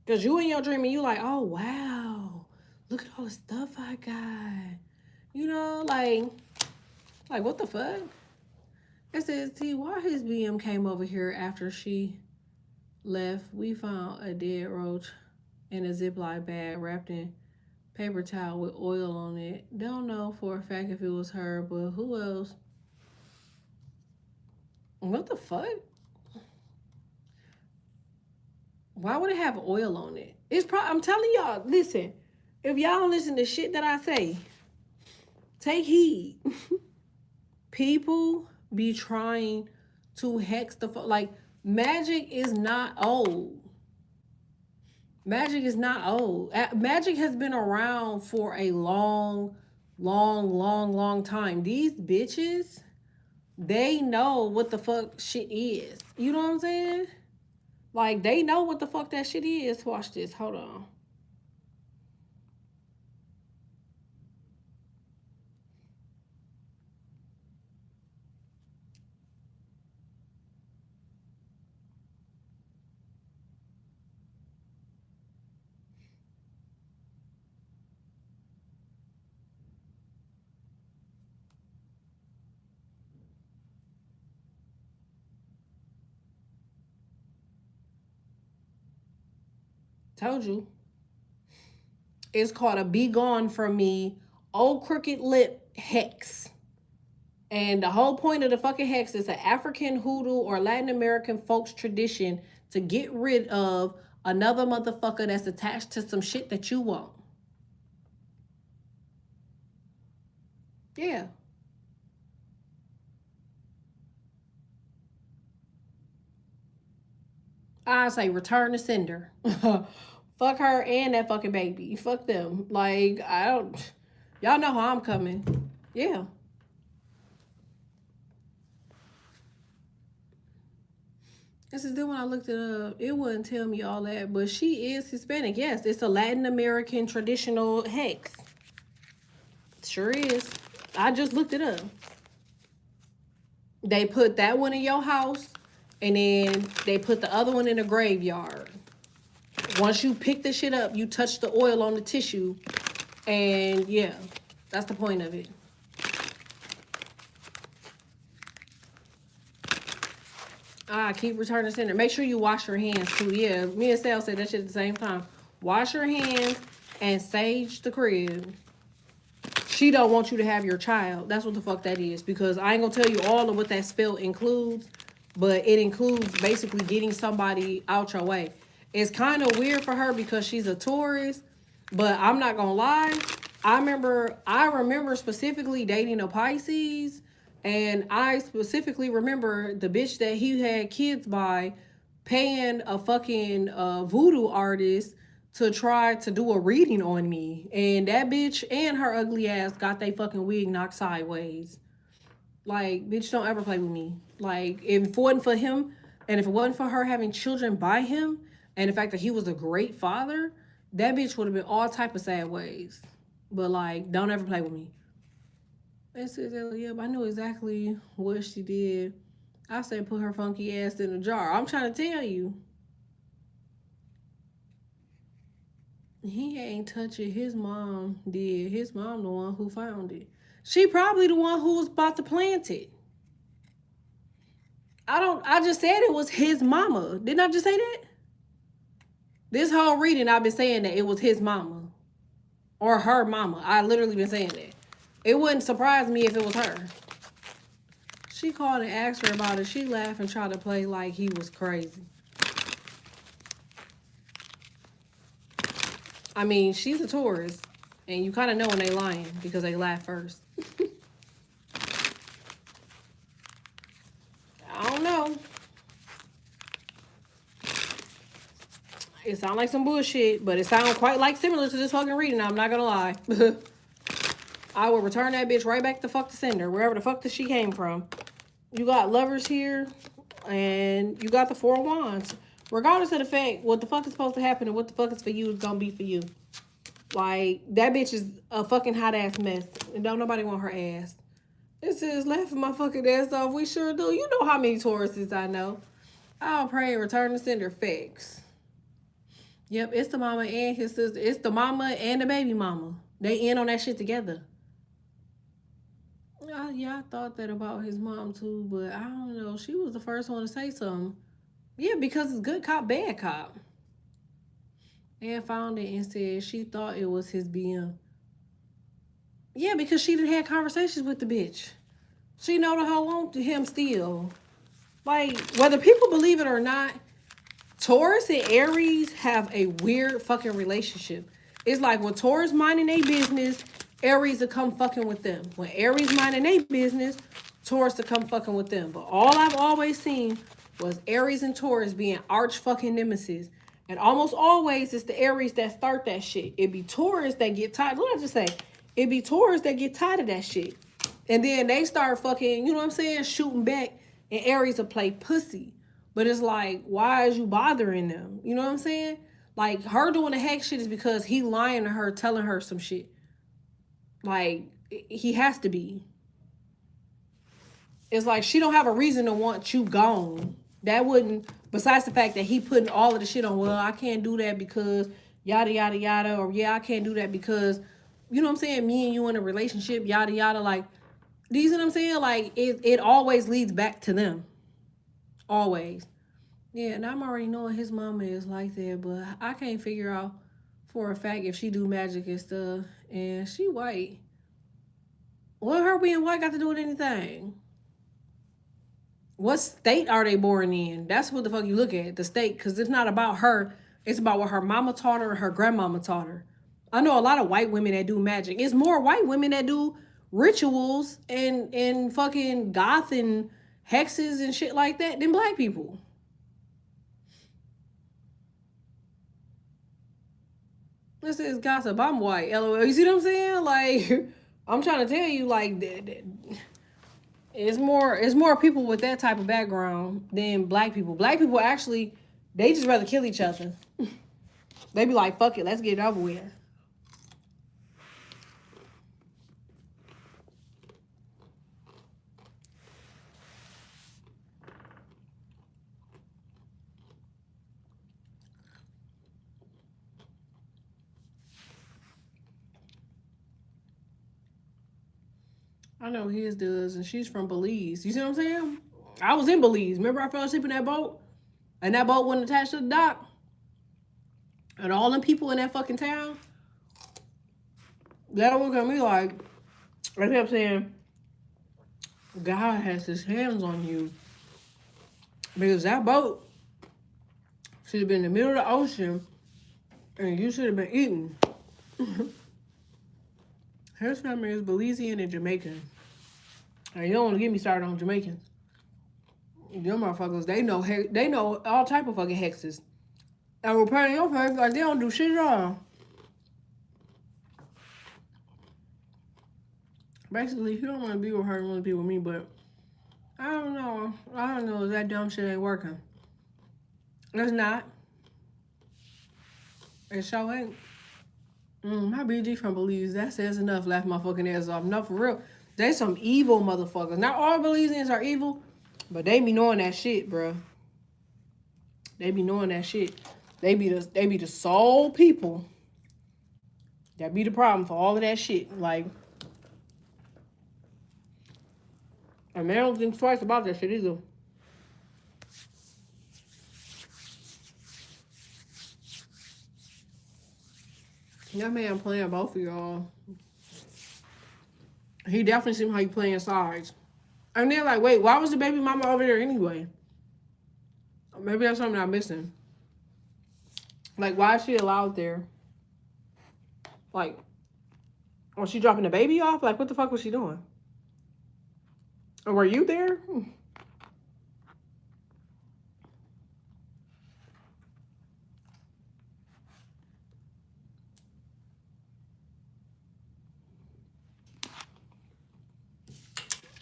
Because you in your dream and you like, oh, wow. Look at all the stuff I got. You know, like what the fuck? It says, see, why his BM came over here after she left. We found a dead roach in a Ziploc bag wrapped in paper towel with oil on it. Don't know for a fact if it was her, but who else? What the fuck? Why would it have oil on it? It's probably, I'm telling y'all, listen, if y'all don't listen to shit that I say, take heed. People be trying to hex the fuck. Like, magic is not old. Magic is not old. Magic has been around for a long time. These bitches, they know what the fuck shit is. You know what I'm saying? Like, they know what the fuck that shit is. Watch this. Hold on. Told you. It's called a Be Gone From Me Old Crooked Lip Hex. And the whole point of the fucking hex is an African hoodoo or Latin American folks tradition to get rid of another motherfucker that's attached to some shit that you want. Yeah. I say return to sender. Fuck her and that fucking baby. Fuck them. Like, I don't... Y'all know how I'm coming. Yeah. This is then when I looked it up, it wouldn't tell me all that, but she is Hispanic. Yes, it's a Latin American traditional hex. Sure is. I just looked it up. They put that one in your house, and then they put the other one in the graveyard. Once you pick the shit up, you touch the oil on the tissue, and yeah, that's the point of it. Keep returning sender. Make sure you wash your hands too. Yeah, me and Sal said that shit at the same time. Wash your hands and sage the crib. She don't want you to have your child. That's what the fuck that is. Because I ain't gonna tell you all of what that spell includes, but it includes basically getting somebody out your way. It's kind of weird for her because she's a Taurus, but I'm not gonna lie. I remember specifically dating a Pisces. And I specifically remember the bitch that he had kids by paying a fucking voodoo artist to try to do a reading on me. And that bitch and her ugly ass got they fucking wig knocked sideways. Like, bitch, don't ever play with me. Like, if it wasn't for him, and if it wasn't for her having children by him, and the fact that he was a great father, that bitch would have been all type of sad ways. But, like, don't ever play with me. And said, yeah, I knew exactly what she did. I said, put her funky ass in a jar. I'm trying to tell you. He ain't touch it. His mom did. His mom the one who found it. She probably the one who was about to plant it. I just said it was his mama. Didn't I just say that? This whole reading, I've been saying that it was his mama. Or her mama. I literally been saying that. It wouldn't surprise me if it was her. She called and asked her about it. She laughed and tried to play like he was crazy. I mean, she's a Taurus. And you kind of know when they lying because they laugh first. I don't know. It sounds like some bullshit, but it sounds quite like similar to this fucking reading. I'm not gonna lie. I will return that bitch right back to fuck the sender, wherever the fuck that she came from. You got Lovers here, and you got the Four of Wands. Regardless of the fact, what the fuck is supposed to happen and what the fuck is for you is gonna be for you. Like, that bitch is a fucking hot ass mess, and don't nobody want her ass. It says, laughing my fucking ass off. We sure do. You know how many Tauruses I know. I'll pray and return the sender. Facts. Yep, it's the mama and his sister. It's the mama and the baby mama. They in on that shit together. Yeah, I thought that about his mom too, but I don't know. She was the first one to say something. Yeah, because it's good cop, bad cop. And found it and said she thought it was his BM. Yeah, because she done had conversations with the bitch. She know the whole on to him still. Like, whether people believe it or not, Taurus and Aries have a weird fucking relationship. It's like when Taurus minding their business, Aries will come fucking with them. When Aries minding their business, Taurus will come fucking with them. But all I've always seen was Aries and Taurus being arch fucking nemesis. And almost always it's the Aries that start that shit. It be Taurus that get tired. What did I just say? It be Taurus that get tired of that shit. And then they start fucking, you know what I'm saying, shooting back. And Aries will play pussy. But it's like, why is you bothering them? You know what I'm saying? Like, her doing the heck shit is because he lying to her, telling her some shit. Like, he has to be. It's like she don't have a reason to want you gone. That wouldn't, besides the fact that he putting all of the shit on, well, I can't do that because yada, yada, yada. Or, yeah, I can't do that because, you know what I'm saying, me and you in a relationship, yada, yada. Like, do you see what I'm saying? Like, it always leads back to them. Always. Yeah, and I'm already knowing his mama is like that, but I can't figure out for a fact if she do magic and stuff. And she white. What her being white got to do with anything? What state are they born in? That's what the fuck you look at, the state, because it's not about her. It's about what her mama taught her and her grandmama taught her. I know a lot of white women that do magic. It's more white women that do rituals and fucking goth and hexes and shit like that than black people. This is gossip. I'm white. LOL. You see what I'm saying? Like, I'm trying to tell you, like, it's more people with that type of background than black people. Black people actually, they just rather kill each other. They be like, fuck it, let's get it over with. I know his does, and she's from Belize. You see what I'm saying? I was in Belize. Remember I fell asleep in that boat? And that boat wasn't attached to the dock? And all them people in that fucking town? They look at me like, I kept saying, God has his hands on you. Because that boat should have been in the middle of the ocean, and you should have been eating. His family is Belizean and Jamaican. And you don't want to get me started on Jamaicans. Them motherfuckers, they know all type of fucking hexes. And we're paying your face like they don't do shit at all. Basically, if you don't want to be with her, you want to be with me, but I don't know. I don't know if that dumb shit ain't working. It's not. It sure ain't. My BG from Belize, that says enough. Laugh my fucking ass off. No, for real. They some evil motherfuckers. Not all Belizeans are evil, but they be knowing that shit, bro. They be knowing that shit. They be the sole people that be the problem for all of that shit. Like, and they don't think twice about that shit either. That man playing both of y'all. He definitely seems like he playing sides. And they're like, wait, why was the baby mama over there anyway? Maybe that's something I'm missing. Like, why is she allowed there? Like, was she dropping the baby off? Like, what the fuck was she doing? Or were you there?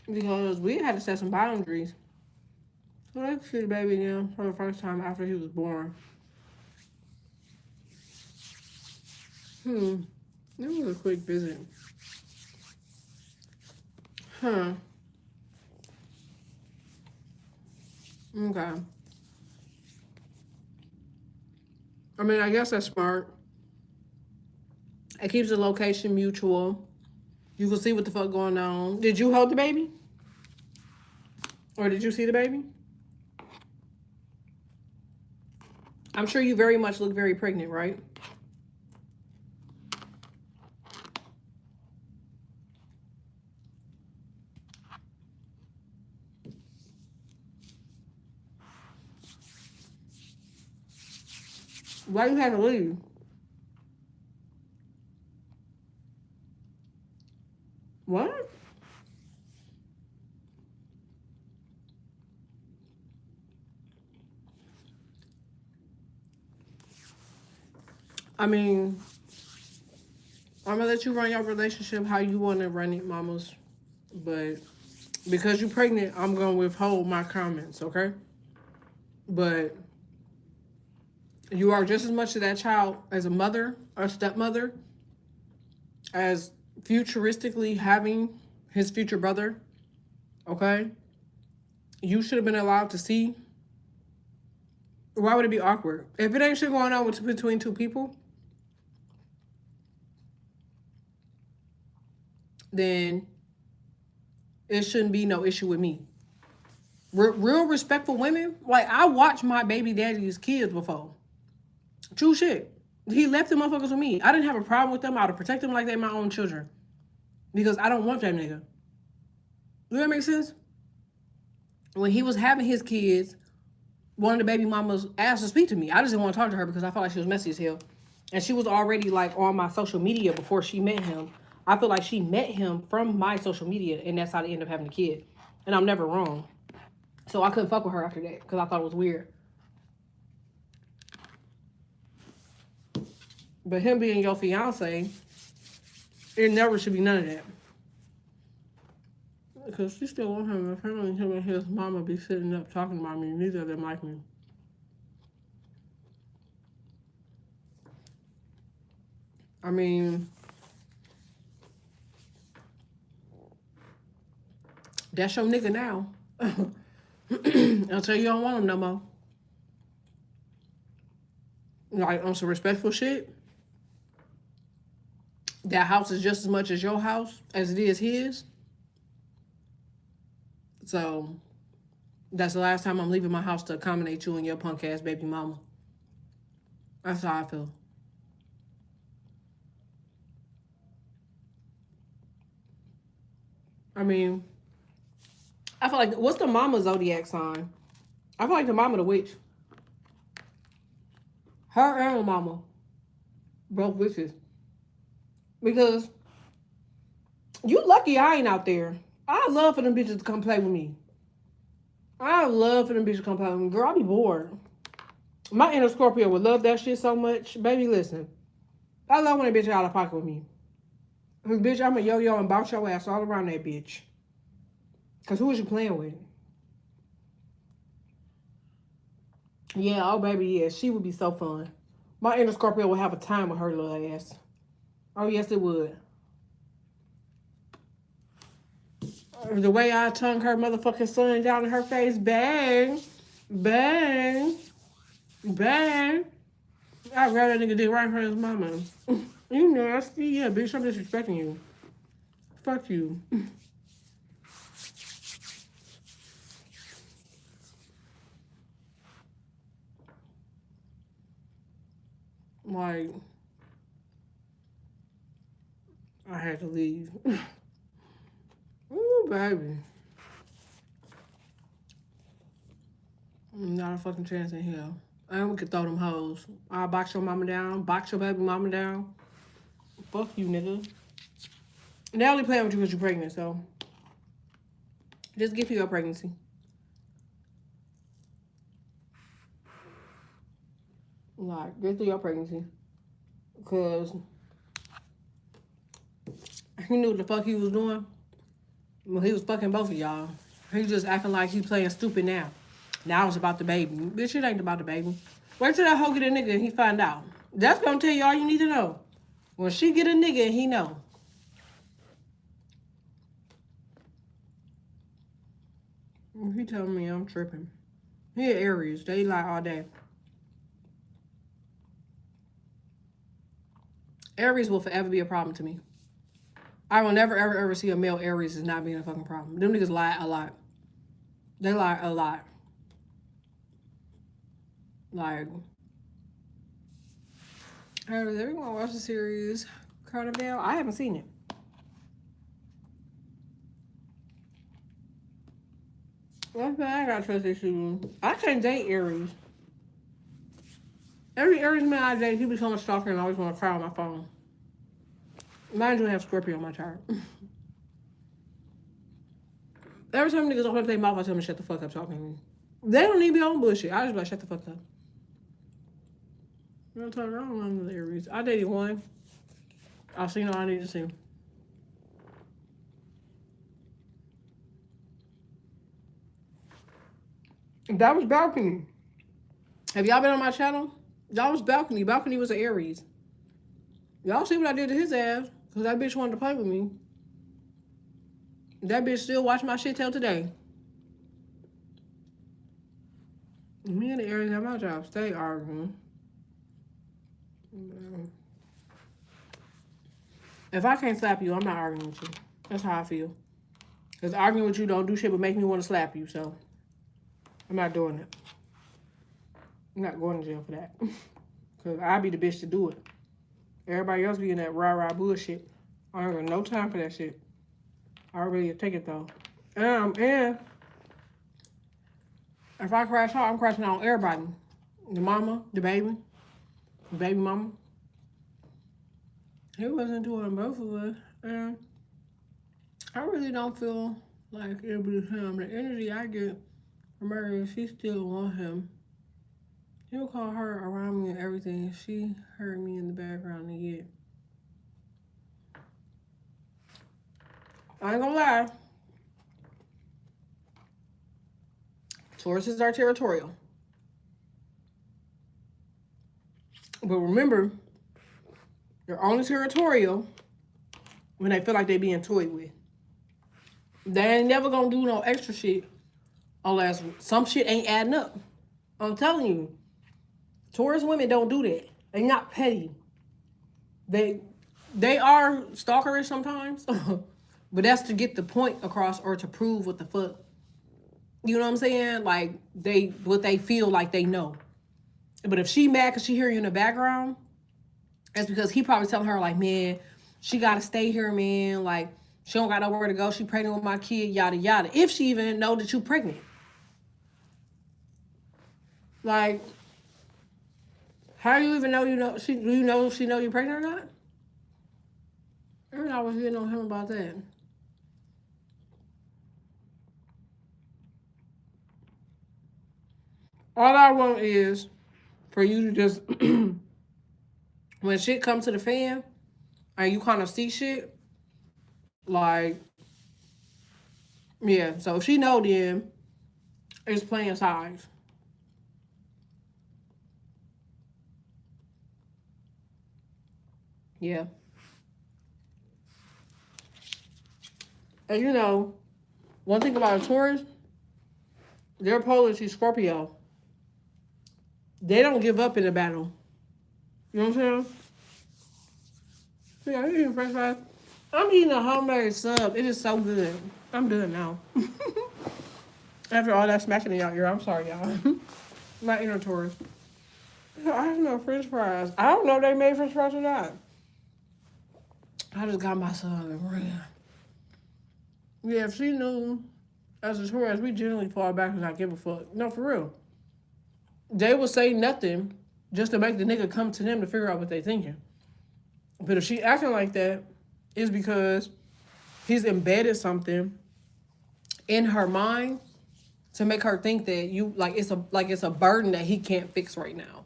Because we had to set some boundaries. So let's see the baby again for the first time after he was born. It was a quick visit. Huh. Okay. I mean, I guess that's smart. It keeps the location mutual. You can see what the fuck going on. Did you hold the baby? Or did you see the baby? I'm sure you very much look very pregnant, right? Why you had to leave? What? I mean, I'm gonna let you run your relationship how you want to run it, mamas. But because you're pregnant, I'm gonna withhold my comments, okay? But you are just as much to that child as a mother or stepmother, as futuristically having his future brother, okay? You should have been allowed to see. Why would it be awkward? If it ain't shit going on between two people, then it shouldn't be no issue with me. Real respectful women, like, I watched my baby daddy's kids before. True shit. He left the motherfuckers with me. I didn't have a problem with them. I would protect them like they're my own children. Because I don't want that nigga. Does that make sense? When he was having his kids, one of the baby mamas asked to speak to me. I just didn't want to talk to her because I felt like she was messy as hell. And she was already like on my social media before she met him. I feel like she met him from my social media, and that's how they end up having a kid. And I'm never wrong. So I couldn't fuck with her after that because I thought it was weird. But him being your fiance, it never should be none of that. Because she still want him. Apparently him and his mama be sitting up talking about me. Neither of them like me. I mean, that's your nigga now. Until you don't want him no more. Like, on some respectful shit, that house is just as much as your house as it is his. So that's the last time I'm leaving my house to accommodate you and your punk ass baby mama. That's how I feel. I mean, I feel like, what's the mama zodiac sign? I feel like the mama the witch. Her and her mama, both witches. Because you lucky I ain't out there. I love for them bitches to come play with me. I love for them bitches to come play with me. Girl, I be bored. My inner Scorpio would love that shit so much. Baby, listen. I love when a bitch out of pocket with me. Cause bitch, I'm a yo-yo and bounce your ass all around that bitch. Cause who is you playing with? Yeah, oh baby, yeah. She would be so fun. My inner Scorpio would have a time with her little ass. Oh yes, it would. The way I tongue her motherfucking son down in her face, bang, bang, bang. I'd rather that nigga did right for his mama. You nasty. Yeah, bitch, I'm disrespecting you. Fuck you. Like, I had to leave. Ooh, baby. Not a fucking chance in hell. And we could throw them hoes. I'll box your mama down, box your baby mama down. fuck you, nigga. And they only playing with you because you're pregnant, so just get through your pregnancy. Like, get through your pregnancy. Because he knew what the fuck he was doing. Well, he was fucking both of y'all. He just acting like he playing stupid now. Now it's about the baby. Bitch, it ain't about the baby. Wait till that hoe get a nigga and he find out. That's gonna tell you all you need to know. When she get a nigga and he know. He telling me I'm tripping. He an Aries. They lie all day. Aries will forever be a problem to me. I will never, ever, ever see a male Aries as not being a fucking problem. Them niggas lie a lot. They lie a lot. Like, does everyone watch the series Carnival? I haven't seen it. That's bad. I got trust issues. I can't date Aries. Every Aries man I date, he become a stalker and always want to cry on my phone. Mind you, I have Scorpio on my chart. Every time niggas open up their mouth, I tell them to shut the fuck up talking to me. They don't need to be on bullshit. I just be like, shut the fuck up. I don't know the Aries. I dated one. I've seen all I need to see. That was Balcony. Have y'all been on my channel? That was Balcony. Balcony was an Aries. Y'all see what I did to his ass? Because that bitch wanted to play with me. That bitch still watch my shit till today. Me and the Aries at my job stay arguing. If I can't slap you, I'm not arguing with you. That's how I feel. Because arguing with you don't do shit but make me want to slap you, so I'm not doing it. I'm not going to jail for that. Because I be the bitch to do it. Everybody else be in that rah-rah bullshit. I ain't got no time for that shit. I really take it, though. And if I crash out, I'm crashing out on everybody. The mama, the baby mama. He wasn't doing both of us. And I really don't feel like it'll be him. The energy I get from her is she still want him. He'll call her around me and everything. She heard me in the background and yet. I ain't gonna lie. Tauruses are territorial. But remember, they're only territorial when they feel like they're being toyed with. They ain't never gonna do no extra shit unless some shit ain't adding up. I'm telling you, Taurus women don't do that. They're not petty. They are stalkerish sometimes, but that's to get the point across or to prove what the fuck. You know what I'm saying? Like, what they feel like they know. But if she mad because she hear you in the background, that's because he probably telling her, like, man, she got to stay here, man. Like, she don't got nowhere to go. She pregnant with my kid, yada, yada. If she even know that you pregnant. Like, how do you even know do you know if she know you're pregnant or not? I was getting on him about that. All I want is for you to just, when shit comes to the fan, and you kind of see shit, like, yeah, so if she know then, it's playing sides. Yeah. And you know, one thing about a Taurus, their polar is Scorpio. They don't give up in a battle. You know what I'm saying? Yeah, I'm eating french fries. I'm eating a homemade sub. It is so good. I'm done now. After all that smacking in y'all ear, I'm sorry, y'all. My inner Taurus. I have no french fries. I don't know if they made french fries or not. I just got my son and ran. Yeah, if she knew, as a Taurus, we generally fall back and not give a fuck. No, for real. They will say nothing just to make the nigga come to them to figure out what they thinking. But if she acting like that, it's because he's embedded something in her mind to make her think that you it's a burden that he can't fix right now.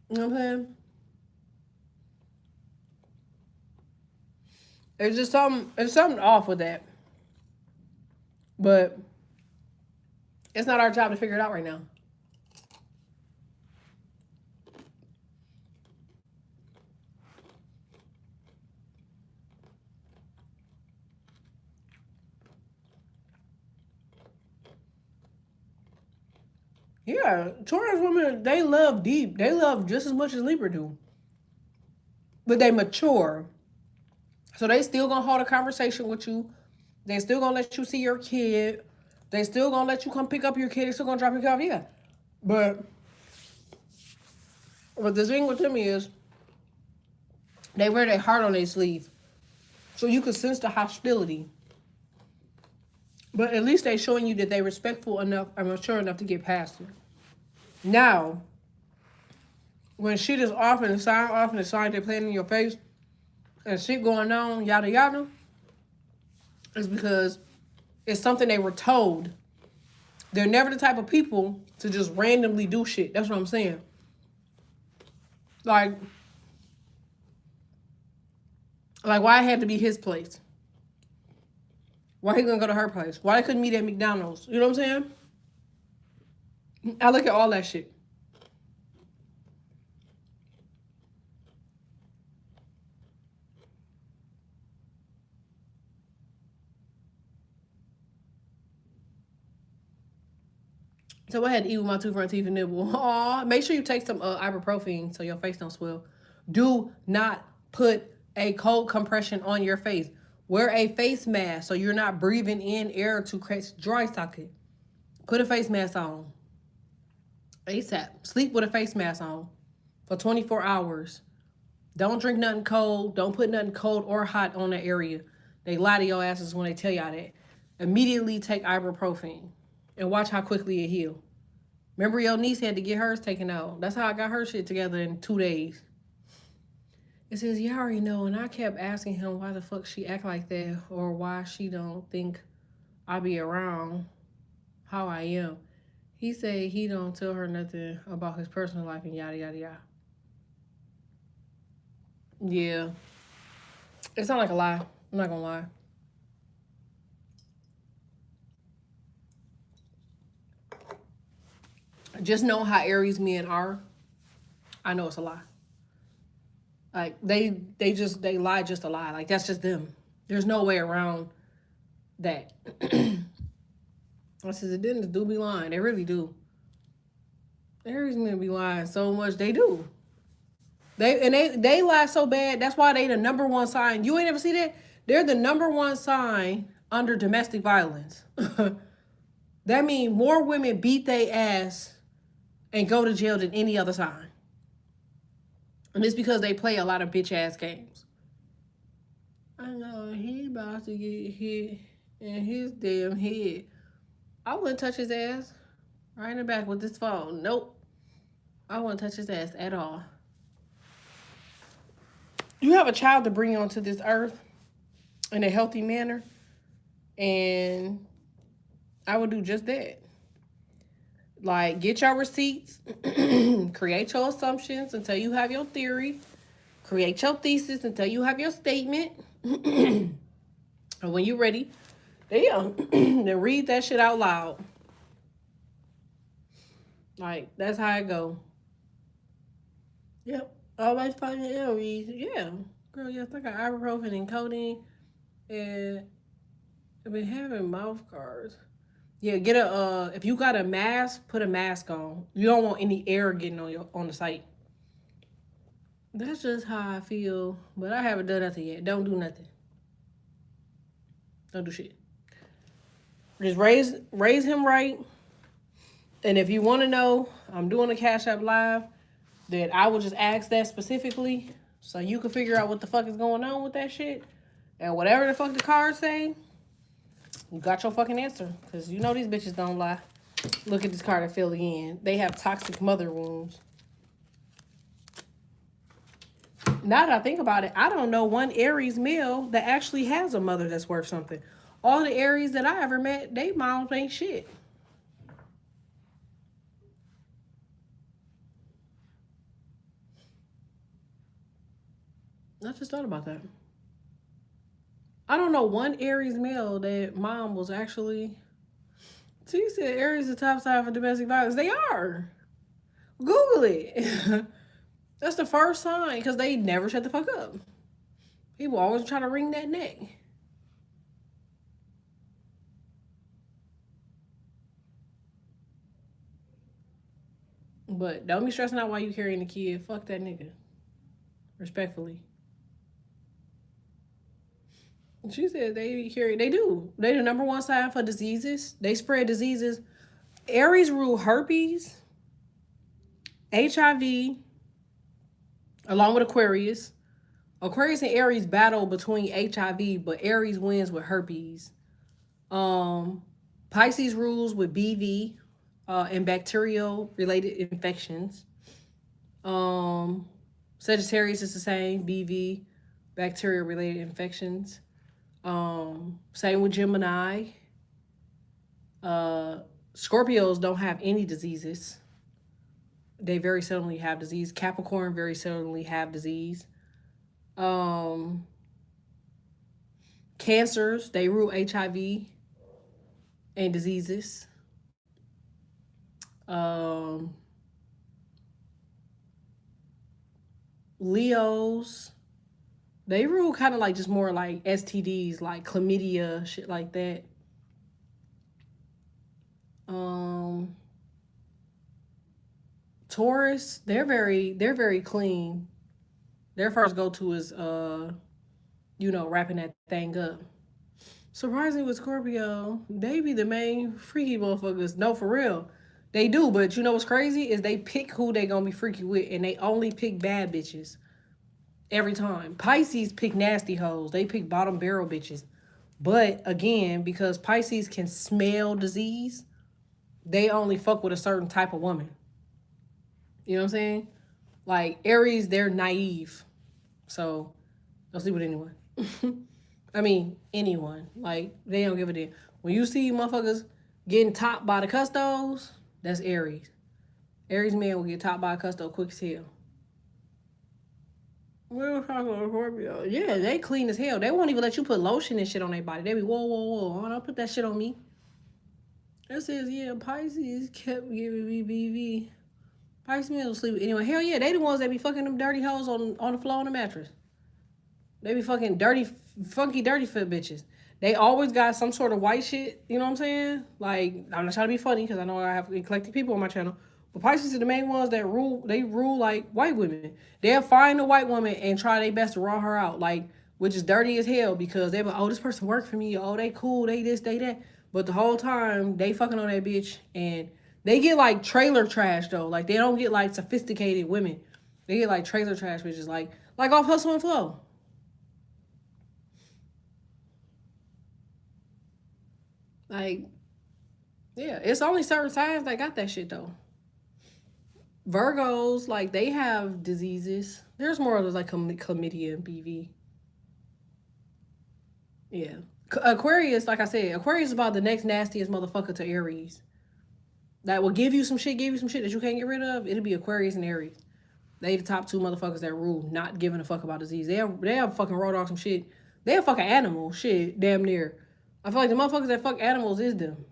You know what I'm saying? It's something off with that. But it's not our job to figure it out right now. Yeah, Taurus women, they love deep. They love just as much as Libra do. But they mature. So they still gonna hold a conversation with you. They still gonna let you see your kid. They still gonna let you come pick up your kid. They still gonna drop your kid off. Yeah. But the thing with them is they wear their heart on their sleeve. So you can sense the hostility. But at least they showing you that they respectful enough and mature enough to get past it. Now, when shit is off and the sign they're playing in your face, and shit going on, yada yada, it's because it's something they were told. They're never the type of people to just randomly do shit. That's what I'm saying. Like why it had to be his place? Why he gonna go to her place? Why they couldn't meet at McDonald's? You know what I'm saying? I look at all that shit. So I had to eat with my two front teeth and nibble. Aw, make sure you take some ibuprofen so your face don't swell. Do not put a cold compression on your face. Wear a face mask so you're not breathing in air to create dry socket. Put a face mask on. ASAP. Sleep with a face mask on for 24 hours. Don't drink nothing cold. Don't put nothing cold or hot on that area. They lie to your asses when they tell y'all that. Immediately take ibuprofen and watch how quickly it heals. Remember your niece had to get hers taken out. That's how I got her shit together in 2 days. It says, yeah, I already know. And I kept asking him why the fuck she act like that or why she don't think I be around how I am. He said he don't tell her nothing about his personal life and yada, yada, yada. Yeah. It sounds like a lie. I'm not gonna lie. Just know how Aries men are. I know it's a lie. Like they lie just a lie. Like that's just them. There's no way around that. I says the didn't do be lying. They really do. Aries men be lying so much. They do. They lie so bad. That's why they the number one sign. You ain't ever see that? They're the number one sign under domestic violence. That means more women beat their ass and go to jail than any other sign. And it's because they play a lot of bitch ass games. I know he about to get hit in his damn head. I wouldn't touch his ass right in the back with this phone. Nope. I wouldn't touch his ass at all. You have a child to bring onto this earth in a healthy manner, and I would do just that. Like, get your receipts, create your assumptions until you have your theory, create your thesis until you have your statement. And when you're ready, then read that shit out loud. Like, that's how it go. Yep. Always fighting Aries. Yeah. Girl, yes, I got ibuprofen and codeine. And I've been having mouth guards. Yeah, get if you got a mask, put a mask on. You don't want any air getting on the site. That's just how I feel. But I haven't done nothing yet. Don't do nothing. Don't do shit. Just raise him right. And if you want to know, I'm doing a Cash App Live that I will just ask that specifically so you can figure out what the fuck is going on with that shit. And whatever the fuck the cards say, you got your fucking answer. Because you know these bitches don't lie. Look at this card and fill again. They have toxic mother wounds. Now that I think about it, I don't know one Aries male that actually has a mother that's worth something. All the Aries that I ever met, they moms ain't shit. I just thought about that. I don't know one Aries male that mom was actually. She said Aries is the top sign for domestic violence. They are. Google it. That's the first sign because they never shut the fuck up. People always try to wring that neck. But don't be stressing out while you carrying the kid. Fuck that nigga. Respectfully. She said they carry. They do. They the number one sign for diseases. They spread diseases. Aries rule herpes, HIV, along with Aquarius. Aquarius and Aries battle between HIV, but Aries wins with herpes. Pisces rules with BV and bacterial related infections. Sagittarius is the same, BV, bacterial related infections. Same with Gemini. Scorpios don't have any diseases. They very seldomly have disease. Capricorn very seldomly have disease. Cancers, they rule HIV and diseases. Leos, they rule kind of like just more like STDs, like chlamydia, shit like that. Taurus, they're very clean. Their first go to is wrapping that thing up. Surprisingly with Scorpio, they be the main freaky motherfuckers. No, for real. They do, but you know what's crazy is they pick who they gonna be freaky with, and they only pick bad bitches. Every time. Pisces pick nasty hoes. They pick bottom barrel bitches. But again, because Pisces can smell disease, they only fuck with a certain type of woman. You know what I'm saying? Like Aries, they're naive. So they'll sleep with anyone. I mean, anyone. Like, they don't give a damn. When you see motherfuckers getting topped by the custos, that's Aries. Aries man will get topped by a custo quick as hell. We're talking about Scorpio. Yeah, they clean as hell. They won't even let you put lotion and shit on their body. They be, whoa, whoa, whoa. Don't put that shit on me. That says, yeah, Pisces kept giving me BV. Pisces men will sleep with anyone. Hell yeah, they the ones that be fucking them dirty hoes on the floor on the mattress. They be fucking dirty, funky, dirty foot bitches. They always got some sort of white shit. You know what I'm saying? Like, I'm not trying to be funny because I know I have eclectic people on my channel. But Pisces are the main ones that rule. They rule like white women. They'll find a white woman and try their best to raw her out, like, which is dirty as hell because they're like, oh, this person worked for me. Oh, they cool. They this, they that. But the whole time they fucking on that bitch, and they get like trailer trash though. Like, they don't get like sophisticated women. They get like trailer trash bitches, like off Hustle and Flow. Like, yeah, it's only certain signs that got that shit though. Virgos, like, they have diseases. There's more of those like chlamydia and BV. Yeah. Aquarius, like I said, Aquarius is about the next nastiest motherfucker to Aries. That will give you some shit that you can't get rid of. It'll be Aquarius and Aries. They the top two motherfuckers that rule, not giving a fuck about disease. They have fucking raw dog some shit. They have fucking animal shit, damn near. I feel like the motherfuckers that fuck animals is them.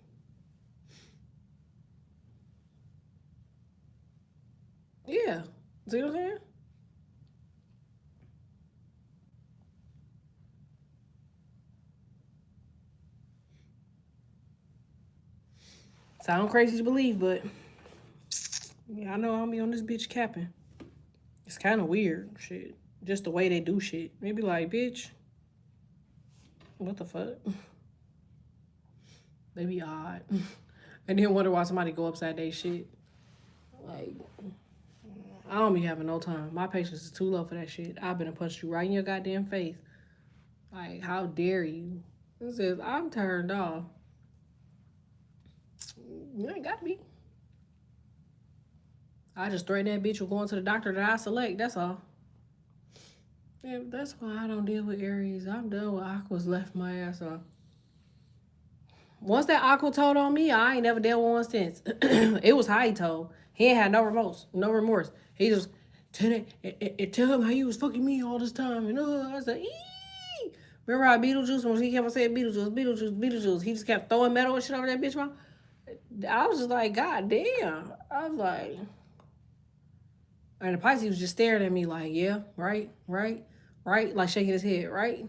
Yeah. See what I'm saying? Sound crazy to believe, but yeah, I know I'll be on this bitch capping. It's kind of weird, shit. Just the way they do shit. Maybe like, bitch, what the fuck? They be odd. And then wonder why somebody go upside their shit. Like, I don't be having no time. My patience is too low for that shit. I've been to punch you right in your goddamn face. Like, how dare you? It says, I'm turned off. You ain't got to be. I just threaten that bitch with going to the doctor that I select. That's all. Yeah, that's why I don't deal with Aries. I'm done with Aqua's left my ass off. Once that Aqua told on me, I ain't never dealt with one since. It was how he told. He ain't had no remorse. No remorse. He just tell him how you was fucking me all this time. And I was like, ee. Remember how Beetlejuice, when he kept on saying Beetlejuice, Beetlejuice, Beetlejuice, he just kept throwing metal and shit over that bitch mouth? I was just like, God damn. I was like, and the Pisces was just staring at me like, yeah, right, like shaking his head, right?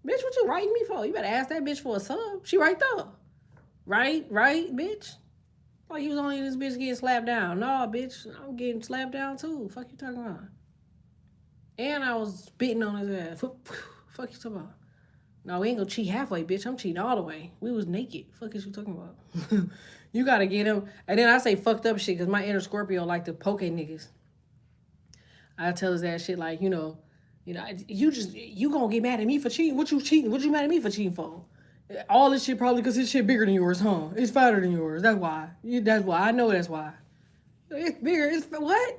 Bitch, what you writing me for? You better ask that bitch for a sub. She right there. Right, bitch. Like you was only this bitch getting slapped down. No, bitch, I'm getting slapped down too. Fuck you talking about? And I was spitting on his ass. Fuck you talking about? No, we ain't gonna cheat halfway, bitch. I'm cheating all the way. We was naked. Fuck is you talking about? You gotta get him. And then I say fucked up shit because my inner Scorpio like to poke at niggas. I tell his ass shit like, you gonna get mad at me for cheating? What you cheating? What you mad at me for cheating for? All this shit probably because his shit bigger than yours, huh? It's fatter than yours. That's why. That's why. I know that's why. It's bigger. It's what?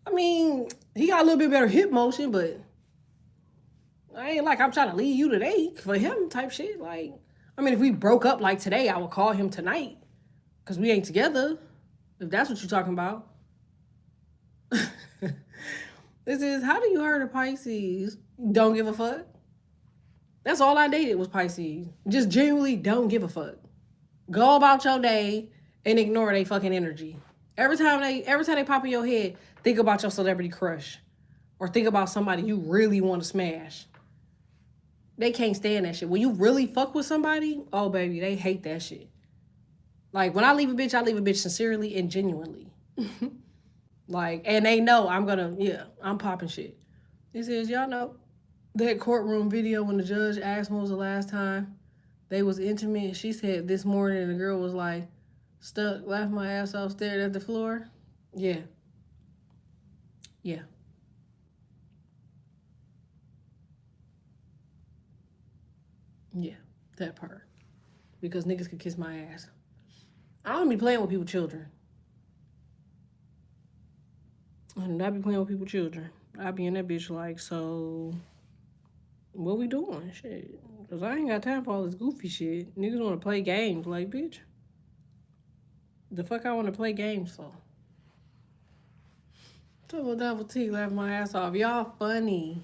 I mean, he got a little bit better hip motion, but I ain't like I'm trying to leave you today for him type shit. Like, I mean, if we broke up like today, I would call him tonight because we ain't together. If that's what you're talking about. This is, how do you hurt a Pisces? Don't give a fuck. That's all I dated was Pisces. Just genuinely don't give a fuck. Go about your day and ignore their fucking energy. Every time they pop in your head, think about your celebrity crush. Or think about somebody you really want to smash. They can't stand that shit. When you really fuck with somebody, oh baby, they hate that shit. Like when I leave a bitch sincerely and genuinely. Like, and they know I'm popping shit. It says, y'all know that courtroom video when the judge asked when was the last time they was intimate. She said this morning the girl was like, stuck, laughing my ass off, stared at the floor. Yeah. Yeah. Yeah, that part. Because niggas could kiss my ass. I don't be playing with people's children. I do not be playing with people's children. I be in that bitch like, so what we doing? Shit. Because I ain't got time for all this goofy shit. Niggas want to play games. Like, bitch. The fuck I want to play games for? Double double T laughing my ass off. Y'all funny.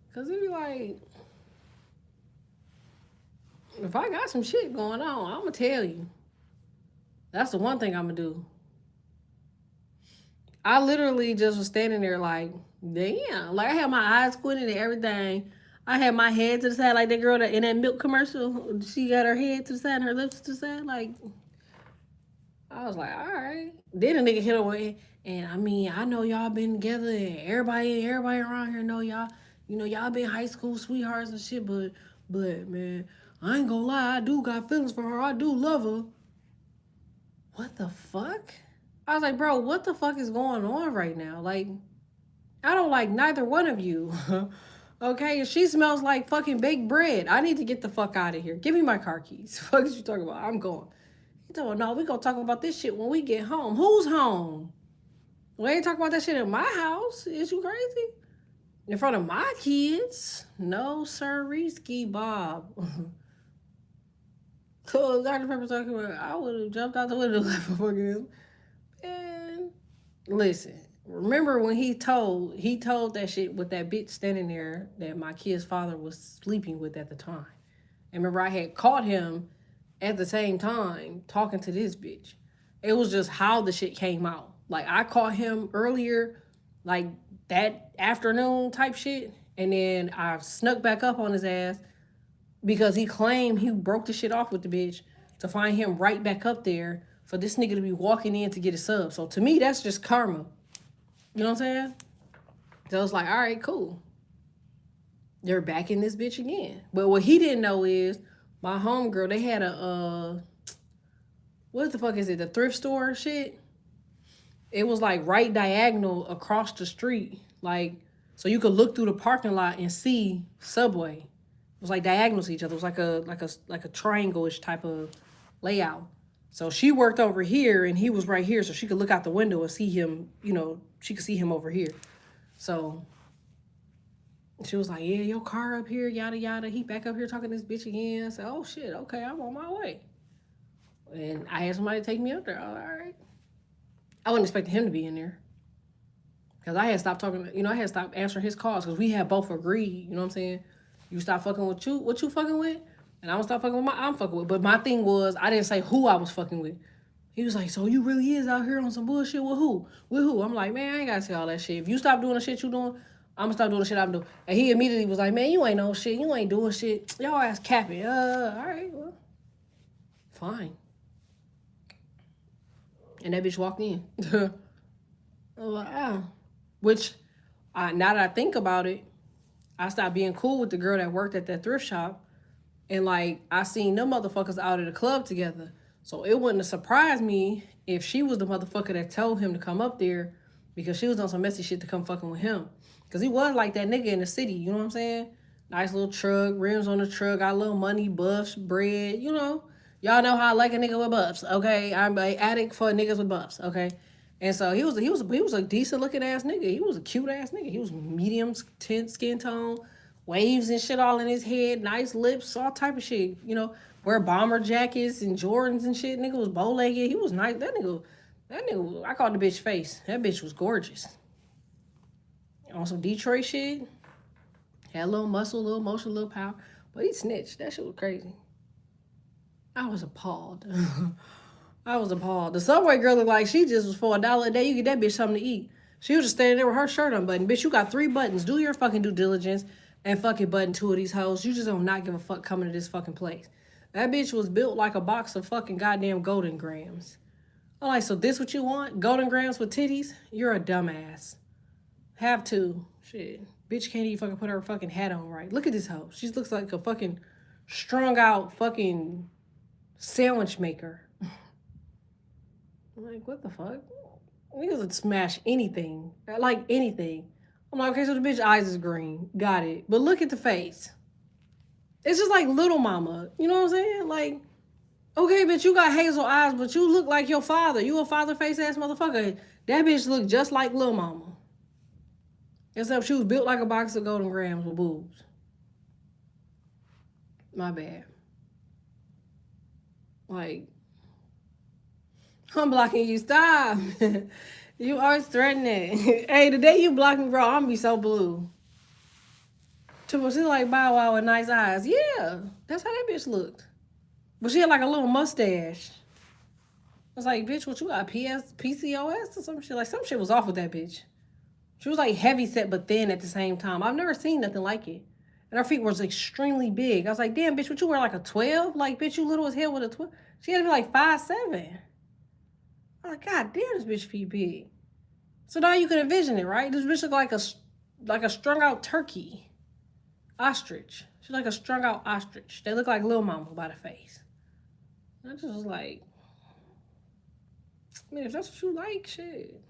Because it be like, if I got some shit going on, I'm going to tell you. That's the one thing I'm going to do. I literally just was standing there like, damn. Like, I had my eyes squinted and everything. I had my head to the side like that girl that in that milk commercial. She got her head to the side and her lips to the side. Like, I was like, all right. Then a nigga hit her with, and I mean, I know y'all been together and everybody around here know y'all. Y'all been high school sweethearts and shit, but man, I ain't gonna lie, I do got feelings for her. I do love her. What the fuck? I was like, bro, what the fuck is going on right now? Like, I don't like neither one of you. Okay, she smells like fucking baked bread. I need to get the fuck out of here. Give me my car keys. Fuck is you talking about? I'm going. He told me, no, we gonna talk about this shit when we get home. Who's home? We ain't talking about that shit in my house. Is you crazy? In front of my kids? No, sir, Risky Bob. So Dr. Pepper's talking about, I would have jumped out the window like a fucking. And listen, remember when he told that shit with that bitch standing there that my kid's father was sleeping with at the time. And remember I had caught him at the same time talking to this bitch. It was just how the shit came out. Like I caught him earlier, like that afternoon type shit. And then I snuck back up on his ass because he claimed he broke the shit off with the bitch to find him right back up there for this nigga to be walking in to get a sub. So to me, that's just karma. You know what I'm saying? So it's like, all right, cool. They're back in this bitch again. But what he didn't know is my homegirl, they had a, what the fuck is it? The thrift store shit? It was like right diagonal across the street. Like, so you could look through the parking lot and see Subway. It was like diagonal to each other. It was like a triangle-ish type of layout. So she worked over here and he was right here. So she could look out the window and see him, she could see him over here. So She was like, yeah, your car up here, yada yada. He back up here talking to this bitch again. I said, oh shit, okay, I'm on my way. And I had somebody take me up there. I was like, all right. I wasn't expecting him to be in there. Because I had stopped talking, I had stopped answering his calls because we had both agreed, you know what I'm saying? You stop fucking with what you fucking with, and I don't stop fucking with I'm fucking with. But my thing was, I didn't say who I was fucking with. He was like, so you really is out here on some bullshit with who? With who? I'm like, man, I ain't gotta say all that shit. If you stop doing the shit you doing, I'm gonna stop doing the shit I'm doing. And he immediately was like, man, you ain't no shit. You ain't doing shit. Y'all ass capping. All right, well, fine. And that bitch walked in. I was like, ah. Which, now that I think about it, I stopped being cool with the girl that worked at that thrift shop. And like, I seen them motherfuckers out at the club together. So it wouldn't have surprised me if she was the motherfucker that told him to come up there because she was on some messy shit to come fucking with him. Because he was like that nigga in the city, you know what I'm saying? Nice little truck, rims on the truck, got a little money, buffs, bread, you know. Y'all know how I like a nigga with buffs, okay? I'm an addict for niggas with buffs, okay? And so he was a decent looking ass nigga. He was a cute ass nigga. He was medium tint skin tone, waves and shit all in his head, nice lips, all type of shit. Wear bomber jackets and Jordans and shit. Nigga was bow legged. He was nice. That nigga. I called the bitch face. That bitch was gorgeous. On some Detroit shit, had a little muscle, a little motion, a little power, but he snitched. That shit was crazy. I was appalled. I was appalled. The Subway girl looked like she just was for $1 a day. You get that bitch something to eat. She was just standing there with her shirt unbuttoned. Bitch, you got 3 buttons. Do your fucking due diligence and fucking button 2 of these hoes. You just don't not give a fuck coming to this fucking place. That bitch was built like a box of fucking goddamn Golden Grams. I'm like, so this what you want? Golden Grams with titties? You're a dumbass. Have to. Shit. Bitch can't even fucking put her fucking hat on right. Look at this hoe. She looks like a fucking strung out fucking sandwich maker. I'm like, what the fuck? Niggas would smash anything. Like anything. I'm like, okay, so the bitch eyes is green. Got it. But look at the face. It's just like Little Mama. You know what I'm saying? Like, okay, bitch, you got hazel eyes, but you look like your father. You a father face ass motherfucker. That bitch looked just like Little Mama. Except she was built like a box of Golden Grams with boobs. My bad. Like, I'm blocking you. Stop. You always threatening. Hey, the day you block me, bro, I'm gonna be so blue. She like Bow Wow with nice eyes. Yeah, that's how that bitch looked. But she had like a little mustache. I was like, bitch, what you got? PCOS or some shit? Like, some shit was off with that bitch. She was like heavy set but thin at the same time. I've never seen nothing like it. And her feet was extremely big. I was like, damn, bitch, what you wear like a 12? Like, bitch, you little as hell with a 12? She had to be like 5'7". I was like, God damn, this bitch feet big. So now you can envision it, right? This bitch look like a strung out turkey. Ostrich. She's like a strung out ostrich. They look like Lil Mama by the face. And I just was like, I mean, if that's what you like, shit.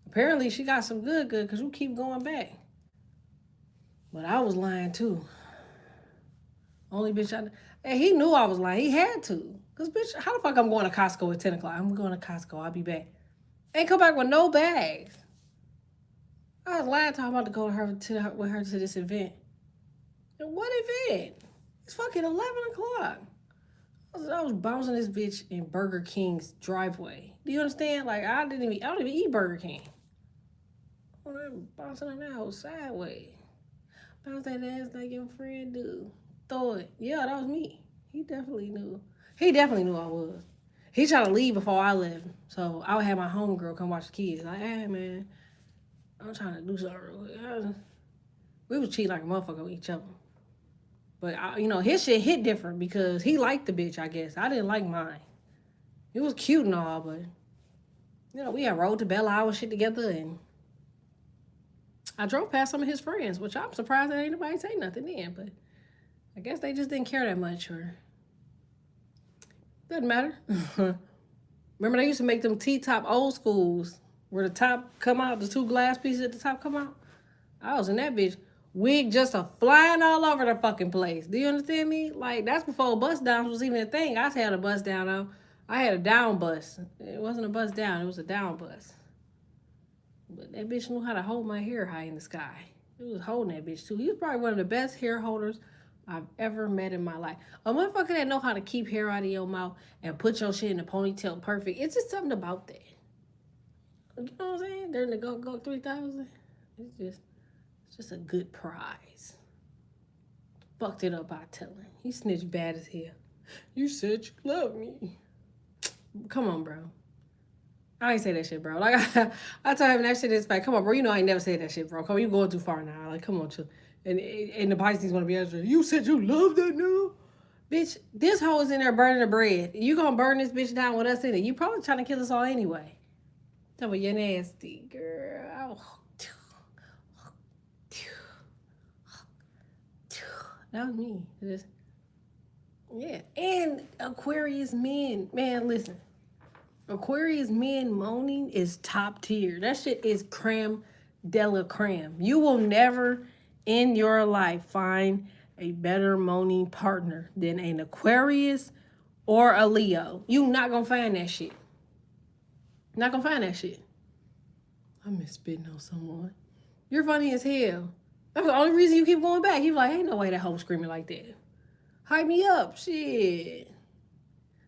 Apparently she got some good because you keep going back. But I was lying too. Only bitch and he knew I was lying. He had to. Because bitch, how the fuck I'm going to Costco at 10 o'clock? I'm going to Costco. I'll be back. Ain't come back with no bags. I was lying to her about to go with her to this event. And what event? It's fucking 11 o'clock. I was bouncing this bitch in Burger King's driveway. Do you understand? Like, I don't even eat Burger King. I'm bouncing in that whole sideways. Bounce that ass like your friend do. Throw it. Yeah, that was me. He definitely knew. He definitely knew I was. He tried to leave before I left. So I would have my homegirl come watch the kids. Like, hey, man, I'm trying to do something real quick. We was cheating like a motherfucker with each other. But, his shit hit different because he liked the bitch, I guess. I didn't like mine. It was cute and all, but, we had rode to Belle Isle shit together, and I drove past some of his friends, which I'm surprised that ain't nobody say nothing then, but I guess they just didn't care that much, or doesn't matter. Remember they used to make them T-top old schools where the top come out, the 2 glass pieces at the top come out? I was in that bitch. Wig just a flying all over the fucking place. Do you understand me? Like, that's before bust downs was even a thing. I had a bust down though. I had a down bust. It wasn't a bust down, it was a down bust. But that bitch knew how to hold my hair high in the sky. He was holding that bitch too. He was probably one of the best hair holders I've ever met in my life. A motherfucker that know how to keep hair out of your mouth and put your shit in a ponytail perfect. It's just something about that. You know what I'm saying? During the go 3000. It's just a good prize. Fucked it up by telling. He snitched bad as hell. You said you love me. Come on, bro. I ain't say that shit, bro. Like, I told him that shit is fact. Come on, bro. You know I ain't never said that shit, bro. Come on, you going too far now. Like, come on, chill. And the Pisces gonna be answering, you said you love that nigga? Bitch, this hoe is in there burning the bread. You gonna burn this bitch down with us in it. You probably trying to kill us all anyway. Tell me you're nasty, girl. That was me. Yeah. And Aquarius men. Man, listen. Aquarius men moaning is top tier. That shit is creme de la creme. You will never in your life find a better moaning partner than an Aquarius or a Leo. You not gonna find that shit. Not gonna find that shit. I miss spitting on someone. You're funny as hell. That's the only reason you keep going back. He's like, ain't no way that hoe screaming like that. Hype me up, shit.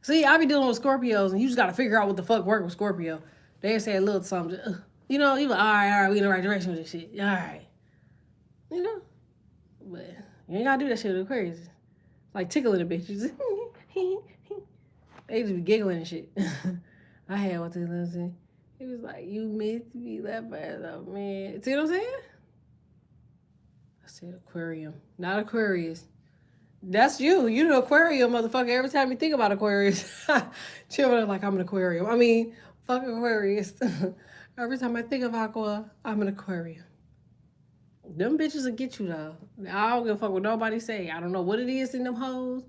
See, I be dealing with Scorpios, and you just gotta figure out what the fuck work with Scorpio. They say a little something, you know, you like, all right, we in the right direction with this shit. All right. You know? But you ain't gotta do that shit with Aquarius. Like tickling the bitches. They just be giggling and shit. I had one to listen. He was like, you meant to be that bad though, man. See what I'm saying? I said aquarium, not Aquarius. That's you. You the aquarium, motherfucker. Every time you think about Aquarius, children like, I'm an aquarium. I mean, fuck Aquarius. Every time I think of Aqua, I'm an aquarium. Them bitches will get you, though. I don't give a fuck what nobody say. I don't know what it is in them hoes.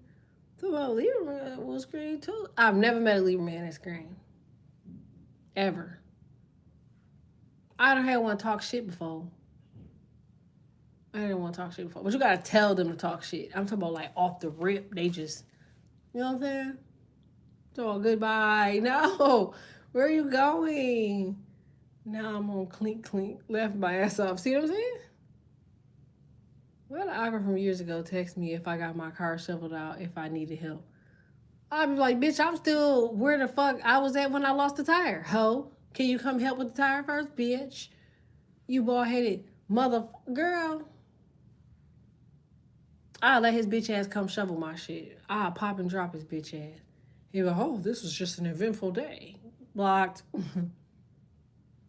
About Libra man will scream, too. I've never met a Libra man that scream. Ever. I don't have one talk shit before. I didn't want to talk shit before. But you gotta tell them to talk shit. I'm talking about like off the rip. They just, you know what I'm saying? So goodbye. No. Where are you going? Now I'm on clink clink. Left my ass off. See what I'm saying? Well, the Ira from years ago text me if I got my car shoveled out if I needed help. I'd be like, bitch, I'm still where the fuck I was at when I lost the tire. Ho. Can you come help with the tire first, bitch? You bald-headed mother girl. I'll let his bitch ass come shovel my shit. I'll pop and drop his bitch ass. He'll be like, oh, this was just an eventful day. Blocked.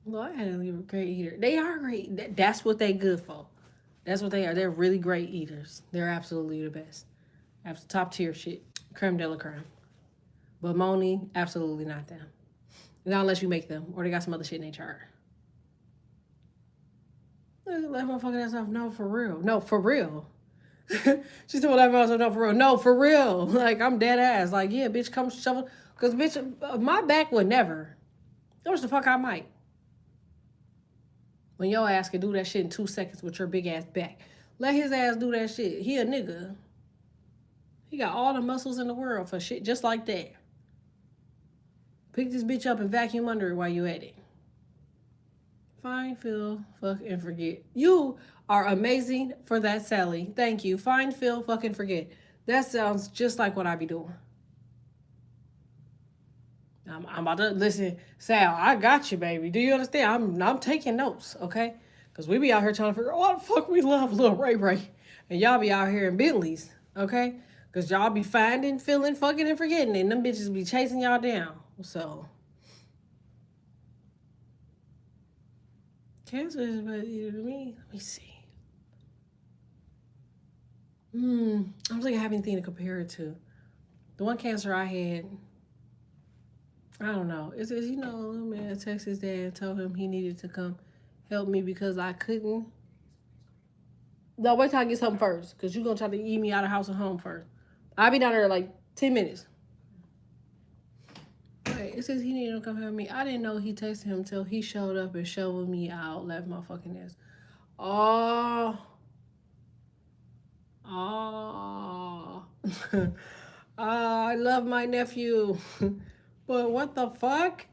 Well, I had to leave a great eater. They are great. That's what they good for. That's what they are. They're really great eaters. They're absolutely the best. That's top tier shit. Creme de la creme. But Moni, absolutely not them. Not unless you make them. Or they got some other shit in their chart. Let motherfucker ass off. No, for real. No, for real. She said, well, that was no, for real. No, for real. Like, I'm dead ass. Like, yeah, bitch, come shovel. Because, bitch, my back would never. I wish the fuck I might. When your ass can do that shit in 2 seconds with your big ass back. Let his ass do that shit. He a nigga. He got all the muscles in the world for shit just like that. Pick this bitch up and vacuum under it while you at it. Find, feel, fuck, and forget. You are amazing for that, Sally. Thank you. Find, feel, fuck, and forget. That sounds just like what I be doing. I'm about to listen, Sal. I got you, baby. Do you understand? I'm taking notes, okay? Because we be out here trying to figure out what the fuck we love, little Ray Ray, and y'all be out here in Bentleys, okay? Because y'all be finding, feeling, fucking, and forgetting, and them bitches be chasing y'all down. So. Cancer is about either to me. Let me see. I don't think I have anything to compare it to. The one Cancer I had, I don't know. It says, you know, a little man texted his dad and told him he needed to come help me because I couldn't. No, wait till I get something first. Because you're going to try to eat me out of house and home first. I'll be down there in like 10 minutes. Wait, it says he needed to come help me. I didn't know he texted him until he showed up and shoveled me out. Left my fucking ass. Oh. I love my nephew. But what the fuck?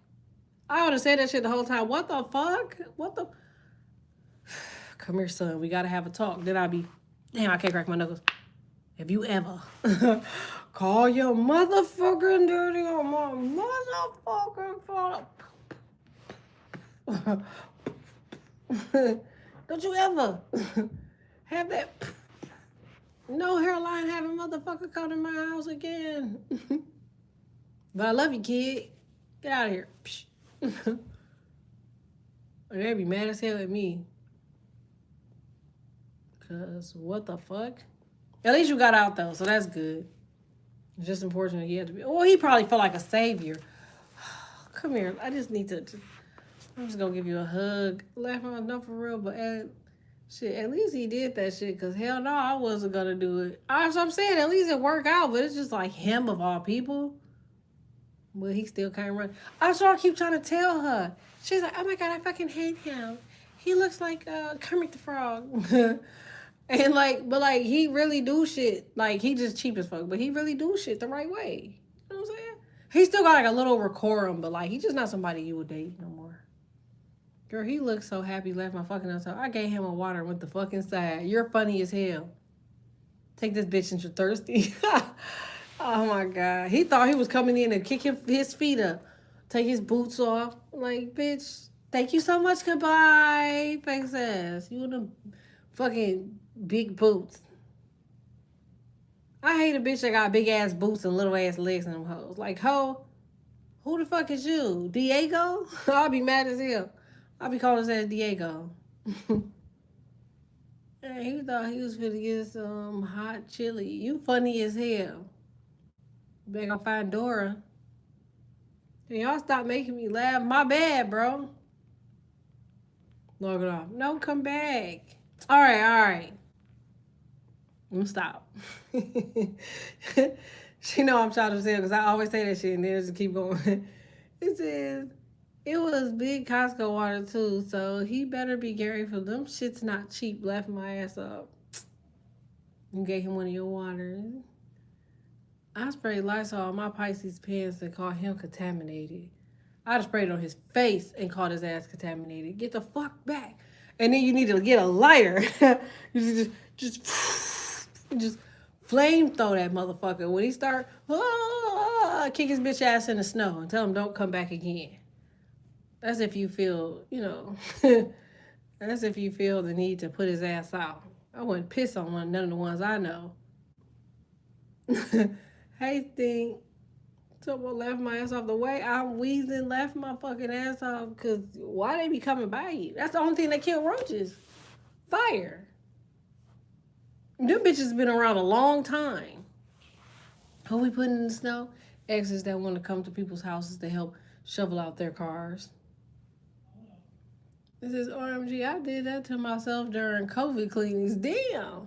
I ought to say that shit the whole time. What the fuck? What the? come here, son. We got to have a talk. Then I'll be, damn, I can't crack my knuckles. Have you ever call your motherfucking dirty on my motherfucking father? Don't you ever have that no hairline having motherfucker come to my house again? But I love you, kid. Get out of here. They'd be mad as hell at me. Cause what the fuck? At least you got out though, so that's good. It's just unfortunate he had to be. Well, he probably felt like a savior. Come here. I just need to. I'm just gonna give you a hug. Laugh on no for real, but shit, at least he did that shit. Cause hell no, I wasn't gonna do it. So I'm saying at least it worked out, but it's just like him of all people. But he still can't run. So I keep trying to tell her. She's like, oh my God, I fucking hate him. He looks like Kermit the Frog. And but he really do shit. Like, he just cheap as fuck, but he really do shit the right way. You know what I'm saying? He still got like a little decorum, but like, he's just not somebody you would date no more. Girl, he looked so happy, left my fucking house. I gave him a water and went the fuck inside. You're funny as hell. Take this bitch since you're thirsty. Oh my God. He thought he was coming in and kick his feet up. Take his boots off. Like, bitch, thank you so much. Goodbye. Face ass. You and them fucking big boots. I hate a bitch that got big ass boots and little ass legs in them hoes. Like, ho, who the fuck is you? Diego? I'll be mad as hell. I'll be calling his ass Diego. And he thought he was finna get some hot chili. You funny as hell. Better go find Dora. And y'all stop making me laugh. My bad, bro. Log it off. No, come back. All right. I'm gonna stop. She know I'm trying to say because I always say that shit and then just keep going. It says, it was big Costco water too, so he better be grateful. Them shit's not cheap. Left my ass up. You gave him one of your waters. I sprayed Lysol on my Pisces pants and called him contaminated. I just sprayed it on his face and called his ass contaminated. Get the fuck back. And then you need to get a lighter. You just flame throw that motherfucker. When he start, kick his bitch ass in the snow and tell him don't come back again. That's if you feel, that's if you feel the need to put his ass out. I wouldn't piss on none of the ones I know. Hey, Thing. Someone left my ass off the way. I'm wheezing, left my fucking ass off because why they be coming by you? That's the only thing that kill roaches. Fire. Them bitches been around a long time. Who we putting in the snow? Exes that want to come to people's houses to help shovel out their cars. This is OMG. I did that to myself during COVID cleanings. Damn.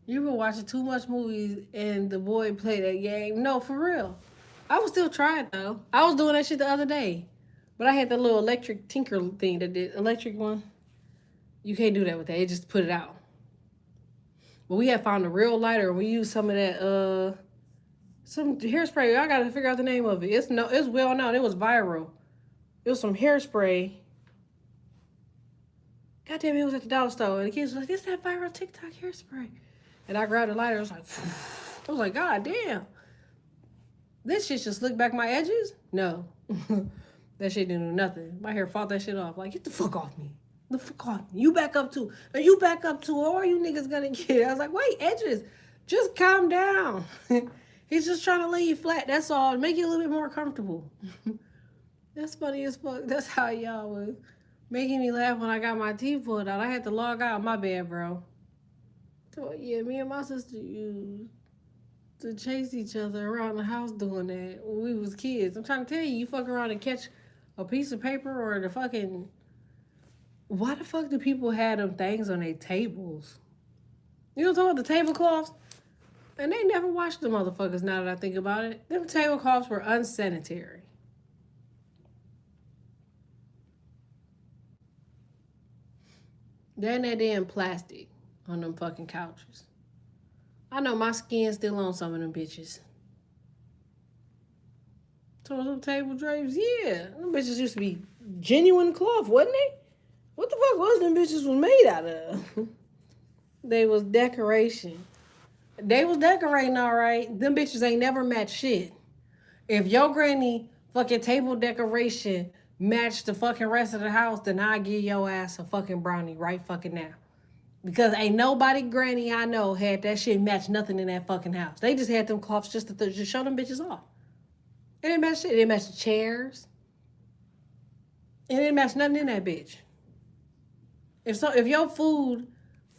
You were watching too much movies and the boy played that game. No, for real. I was still trying though. I was doing that shit the other day. But I had that little electric tinker thing that did electric one. You can't do that with that. It just put it out. But we had found a real lighter and we used some of that some hairspray. I gotta figure out the name of it. It's well known. It was viral. It was some hairspray. Goddamn, it was at the dollar store. And the kids were like, "This that viral TikTok hairspray." And I grabbed the lighter. I was like, God damn. This shit just slicked back my edges? No. That shit didn't do nothing. My hair fought that shit off. Like, get the fuck off me. The fuck off me. You back up too. And you back up too. Or are you niggas gonna get? I was like, wait, edges. Just calm down. He's just trying to lay you flat. That's all. Make you a little bit more comfortable. That's funny as fuck. That's how y'all was making me laugh when I got my teeth pulled out. I had to log out. My bad, bro. So, yeah, me and my sister used to chase each other around the house doing that when we was kids. I'm trying to tell you, you fuck around and catch a piece of paper or the fucking... Why the fuck do people have them things on their tables? You know what I'm talking about? The tablecloths? And they never washed the motherfuckers now that I think about it. Them tablecloths were unsanitary. Then that damn plastic on them fucking couches. I know my skin's still on some of them bitches. So them table drapes, yeah. Them bitches used to be genuine cloth, wasn't they? What the fuck was them bitches was made out of? They was decoration. They was decorating all right. Them bitches ain't never matched shit. If your granny fucking table decoration matched the fucking rest of the house, then I give your ass a fucking brownie right fucking now. Because ain't nobody granny I know had that shit match nothing in that fucking house. They just had them cloths just to just show them bitches off. It didn't match shit. It didn't match the chairs. It didn't match nothing in that bitch. If your food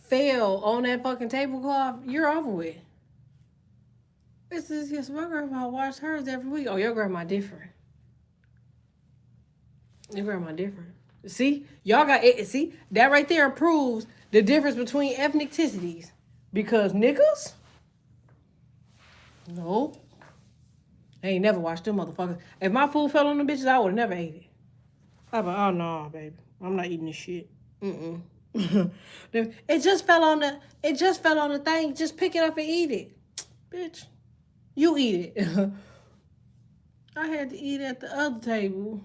fell on that fucking tablecloth, you're over with. This is yes, my grandma washed hers every week. Oh, your grandma different. Your grandma different. See, y'all got it. See, that right there proves the difference between ethnicities. Because niggas, nope, I ain't never watched them motherfuckers. If my food fell on them bitches, I would have never ate it. I'd be like, oh no, baby, I'm not eating this shit. It just fell on the thing. Just pick it up and eat it, bitch. You eat it. I had to eat at the other table.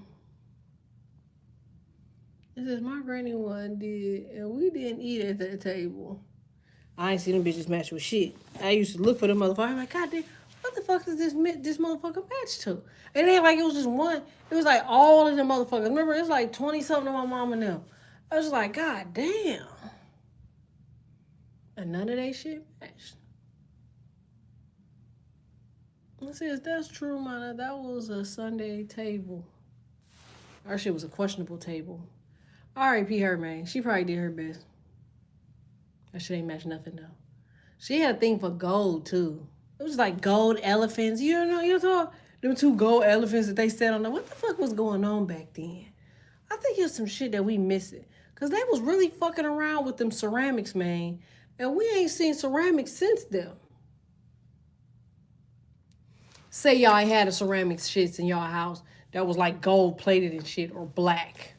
It says my granny one did, and we didn't eat at that table. I ain't seen them bitches match with shit. I used to look for them motherfuckers. I'm like, God damn, what the fuck does this motherfucker match to? It ain't like it was just one. It was like all of them motherfuckers. Remember, it's like 20 something of my mom and them. I was like, God damn. And none of that shit matched. It says, that's true, man. That was a Sunday table. Our shit was a questionable table. R.I.P. her, man. She probably did her best. That shit ain't match nothing, though. She had a thing for gold, too. It was like gold elephants. You know, you talk them 2 gold elephants that they sat on. What the fuck was going on back then? I think it's some shit that we missing. Because they was really fucking around with them ceramics, man. And we ain't seen ceramics since them. Say y'all had a ceramics shits in y'all house that was like gold plated and shit or black.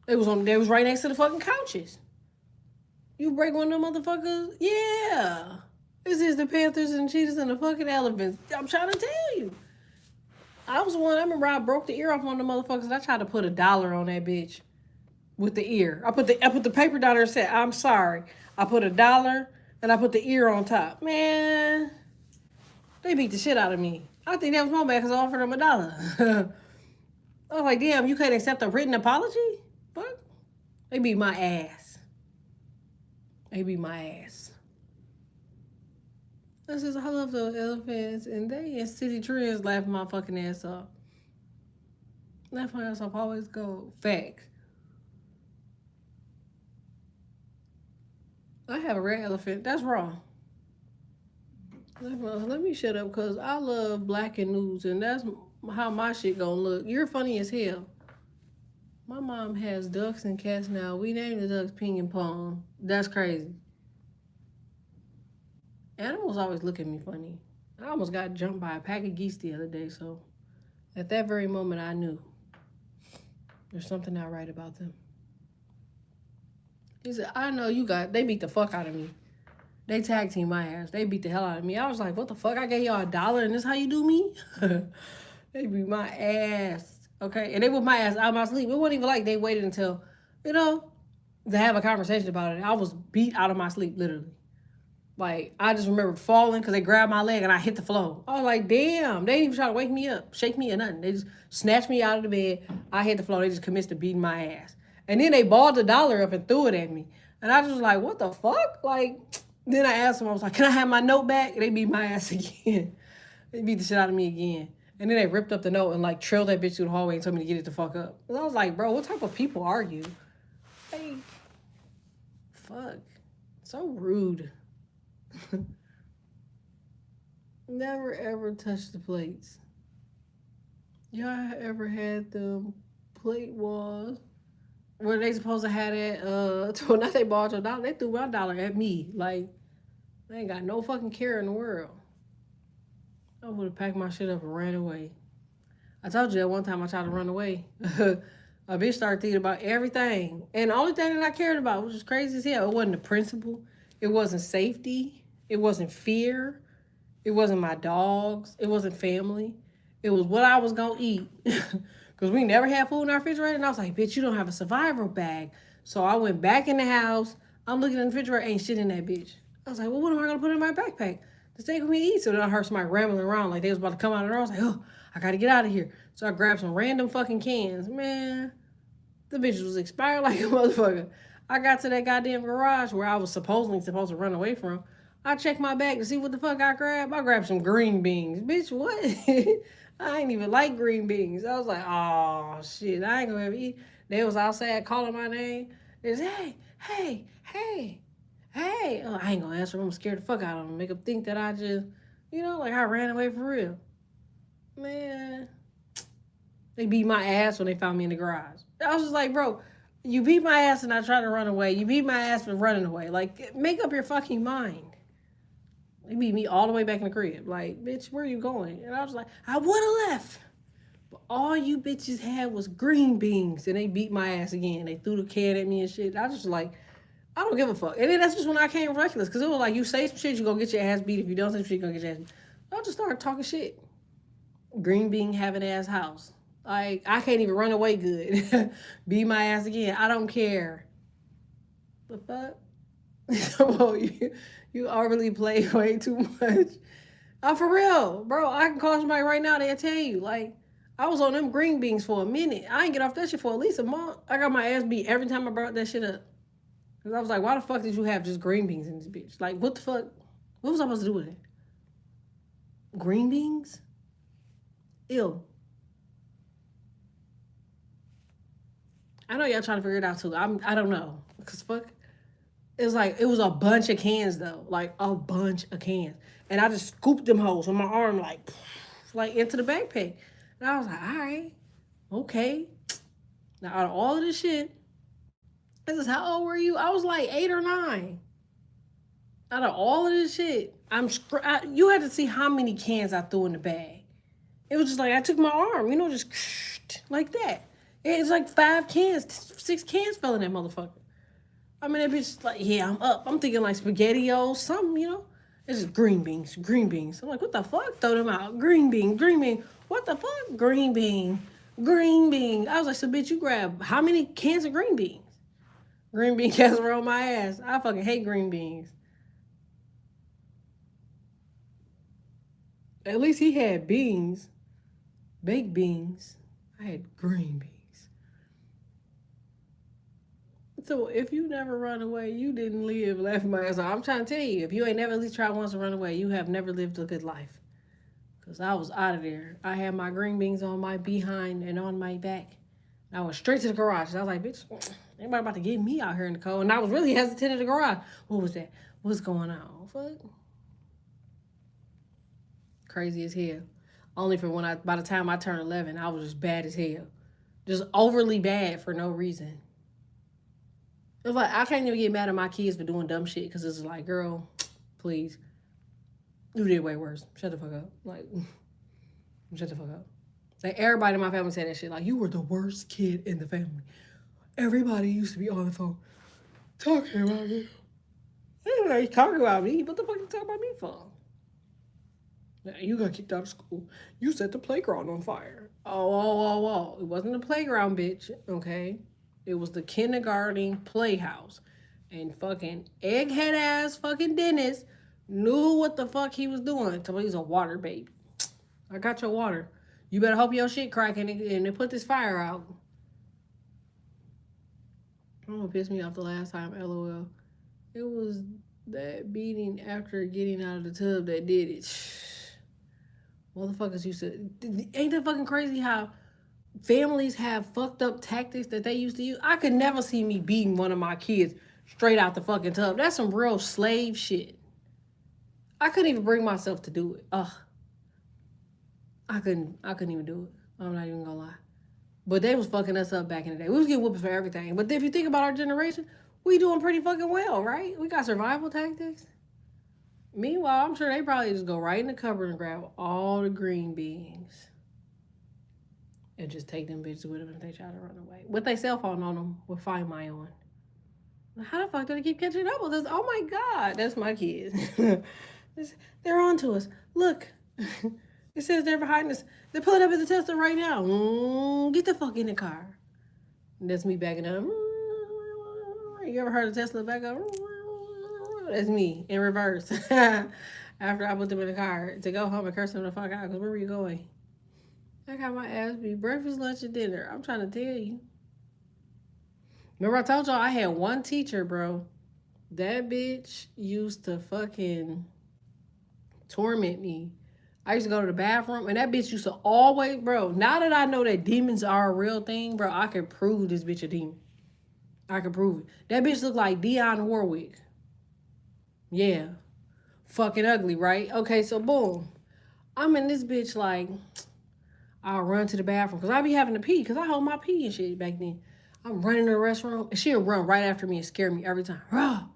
They was right next to the fucking couches. You break one of them motherfuckers? Yeah. This is the Panthers and Cheetahs and the fucking elephants. I'm trying to tell you. I remember I broke the ear off one of the motherfuckers and I tried to put $1 on that bitch with the ear. I put the paper down there and said, I'm sorry. I put $1 and I put the ear on top. Man, they beat the shit out of me. I think that was my bad because I offered them $1. I was like, damn, you can't accept a written apology? Fuck. They beat my ass. They beat my ass. This is, I love those elephants, and they in city trends laughing my fucking ass off. Laughing my ass off always go. Facts. I have a red elephant. That's wrong. Let me shut up because I love black and nudes, and that's how my shit gonna look. You're funny as hell. My mom has ducks and cats now. We named the ducks Ping and Pong. That's crazy. Animals always look at me funny. I almost got jumped by a pack of geese the other day, so at that very moment I knew there's something not right about them. He said, I know they beat the fuck out of me. They tag team my ass. They beat the hell out of me. I was like, what the fuck? I gave y'all $1 and this how you do me? They beat my ass. Okay? And they whipped my ass out of my sleep. It wasn't even like they waited until, to have a conversation about it. I was beat out of my sleep, literally. Like, I just remember falling because they grabbed my leg and I hit the floor. I was like, damn. They didn't even try to wake me up, shake me or nothing. They just snatched me out of the bed. I hit the floor. They just commenced to beating my ass. And then they balled $1 up and threw it at me. And I just was like, what the fuck? Like, then I asked them, I was like, can I have my note back? And they beat my ass again. They beat the shit out of me again. And then they ripped up the note and like trailed that bitch through the hallway and told me to get it the fuck up. And I was like, bro, what type of people are you? Hey, fuck. So rude. Never ever touch the plates. Y'all ever had them plate walls where they supposed to have that not they bought your $1, they threw my $1 at me. Like, they ain't got no fucking care in the world. I would have packed my shit up and ran away. I told you that one time I tried to run away. A bitch started thinking about everything. And the only thing that I cared about, which was crazy as hell, it wasn't the principle. It wasn't safety. It wasn't fear. It wasn't my dogs. It wasn't family. It was what I was going to eat. Because we never had food in our refrigerator. And I was like, bitch, you don't have a survival bag. So I went back in the house. I'm looking in the refrigerator, ain't shit in that bitch. I was like, well, what am I going to put in my backpack? The thing for me to eat. So then I heard somebody rambling around like they was about to come out of the door. I was like, oh, I got to get out of here. So I grabbed some random fucking cans. Man, the bitch was expired like a motherfucker. I got to that goddamn garage where I was supposedly supposed to run away from. I checked my bag to see what the fuck I grabbed. I grabbed some green beans. Bitch, what? I ain't even like green beans. I was like, oh, shit, I ain't gonna ever eat. They was outside calling my name. They was, hey, hey, hey, hey. Oh, I ain't gonna answer them. I'm scared the fuck out of them. Make them think that I just, like I ran away for real. Man, they beat my ass when they found me in the garage. I was just like, bro, you beat my ass and I tried to run away. You beat my ass for running away. Like, make up your fucking mind. They beat me all the way back in the crib. Like, bitch, where are you going? And I was like, I would have left. But all you bitches had was green beans. And they beat my ass again. They threw the can at me and shit. I was just like, I don't give a fuck. And then that's just when I came reckless. Because it was like, you say some shit, you're going to get your ass beat. If you don't say some shit, you're going to get your ass beat. I just started talking shit. Green bean having ass house. Like, I can't even run away good. Beat my ass again. I don't care. The fuck? You already play way too much. For real, bro. I can call somebody right now. They'll tell you. Like, I was on them green beans for a minute. I ain't get off that shit for at least a month. I got my ass beat every time I brought that shit up. Because I was like, why the fuck did you have just green beans in this bitch? Like, what the fuck? What was I supposed to do with it? Green beans? Ew. I know y'all trying to figure it out too. I don't know. Because fuck. It was a bunch of cans though. Like a bunch of cans. And I just scooped them hoes with my arm like into the backpack. And I was like, all right, okay. Now out of all of this shit, this is how old were you? I was like 8 or 9. Out of all of this shit, you had to see how many cans I threw in the bag. It was just like I took my arm, just like that. It's like 5 cans, 6 cans fell in that motherfucker. I mean, that bitch like, yeah, I'm up. I'm thinking like SpaghettiOs, something, It's just green beans, green beans. I'm like, what the fuck? Throw them out. Green bean, green bean. What the fuck? Green bean, green bean. I was like, so bitch, you grab how many cans of green beans? Green bean casserole my ass. I fucking hate green beans. At least he had beans, baked beans. I had green beans. So if you never run away, you didn't live life my ass off. I'm trying to tell you, if you ain't never at least tried once to run away, you have never lived a good life. Because I was out of there. I had my green beans on my behind and on my back. I went straight to the garage. I was like, bitch, anybody about to get me out here in the cold? And I was really hesitant in the garage. What was that? What's going on? Fuck. Crazy as hell. Only for by the time I turned 11, I was just bad as hell. Just overly bad for no reason. It's like, I can't even get mad at my kids for doing dumb shit because it's like, girl, please. You did way worse. Shut the fuck up. Like, shut the fuck up. Like, everybody in my family said that shit. Like, you were the worst kid in the family. Everybody used to be on the phone talking about you. They talking about me. What the fuck you talking about me for? Now, you got kicked out of school. You set the playground on fire. Oh. It wasn't the playground, bitch. Okay? It was the kindergarten playhouse. And fucking egghead ass fucking Dennis knew what the fuck he was doing until he's a water baby. I got your water. You better hope your shit cracking and they put this fire out. I'm gonna piss me off the last time, LOL. It was that beating after getting out of the tub that did it. Motherfuckers used to... Ain't that fucking crazy how families have fucked up tactics that they used to use? I could never see me beating one of my kids straight out the fucking tub. That's some real slave shit. I couldn't even bring myself to do it. Ugh. I couldn't even do it. I'm not even gonna lie. But they was fucking us up back in the day. We was getting whooped for everything. But if you think about our generation, we doing pretty fucking well, right? We got survival tactics. Meanwhile, I'm sure they probably just go right in the cupboard and grab all the green beans. And just take them bitches with them if they try to run away. With their cell phone on them, with Find My on. How the fuck do they keep catching up with us? Oh my God, that's my kids. They're on to us. Look, It says they're behind us. They're pulling up at the Tesla right now. Get the fuck in the car. And that's me backing up. You ever heard of Tesla back up? That's me in reverse. After I put them in the car to go home and curse them the fuck out. Because where were you going? I got my ass beat. Breakfast, lunch, and dinner. I'm trying to tell you. Remember I told y'all I had one teacher, bro. That bitch used to fucking torment me. I used to go to the bathroom, and that bitch used to always, bro, now that I know that demons are a real thing, bro, I can prove this bitch a demon. I can prove it. That bitch looked like Dionne Warwick. Yeah. Fucking ugly, right? Okay, so boom. I'm in this bitch like, I'll run to the bathroom, because I be having to pee, because I hold my pee and shit back then. I'm running to the restroom, and she'll run right after me and scare me every time. Rah!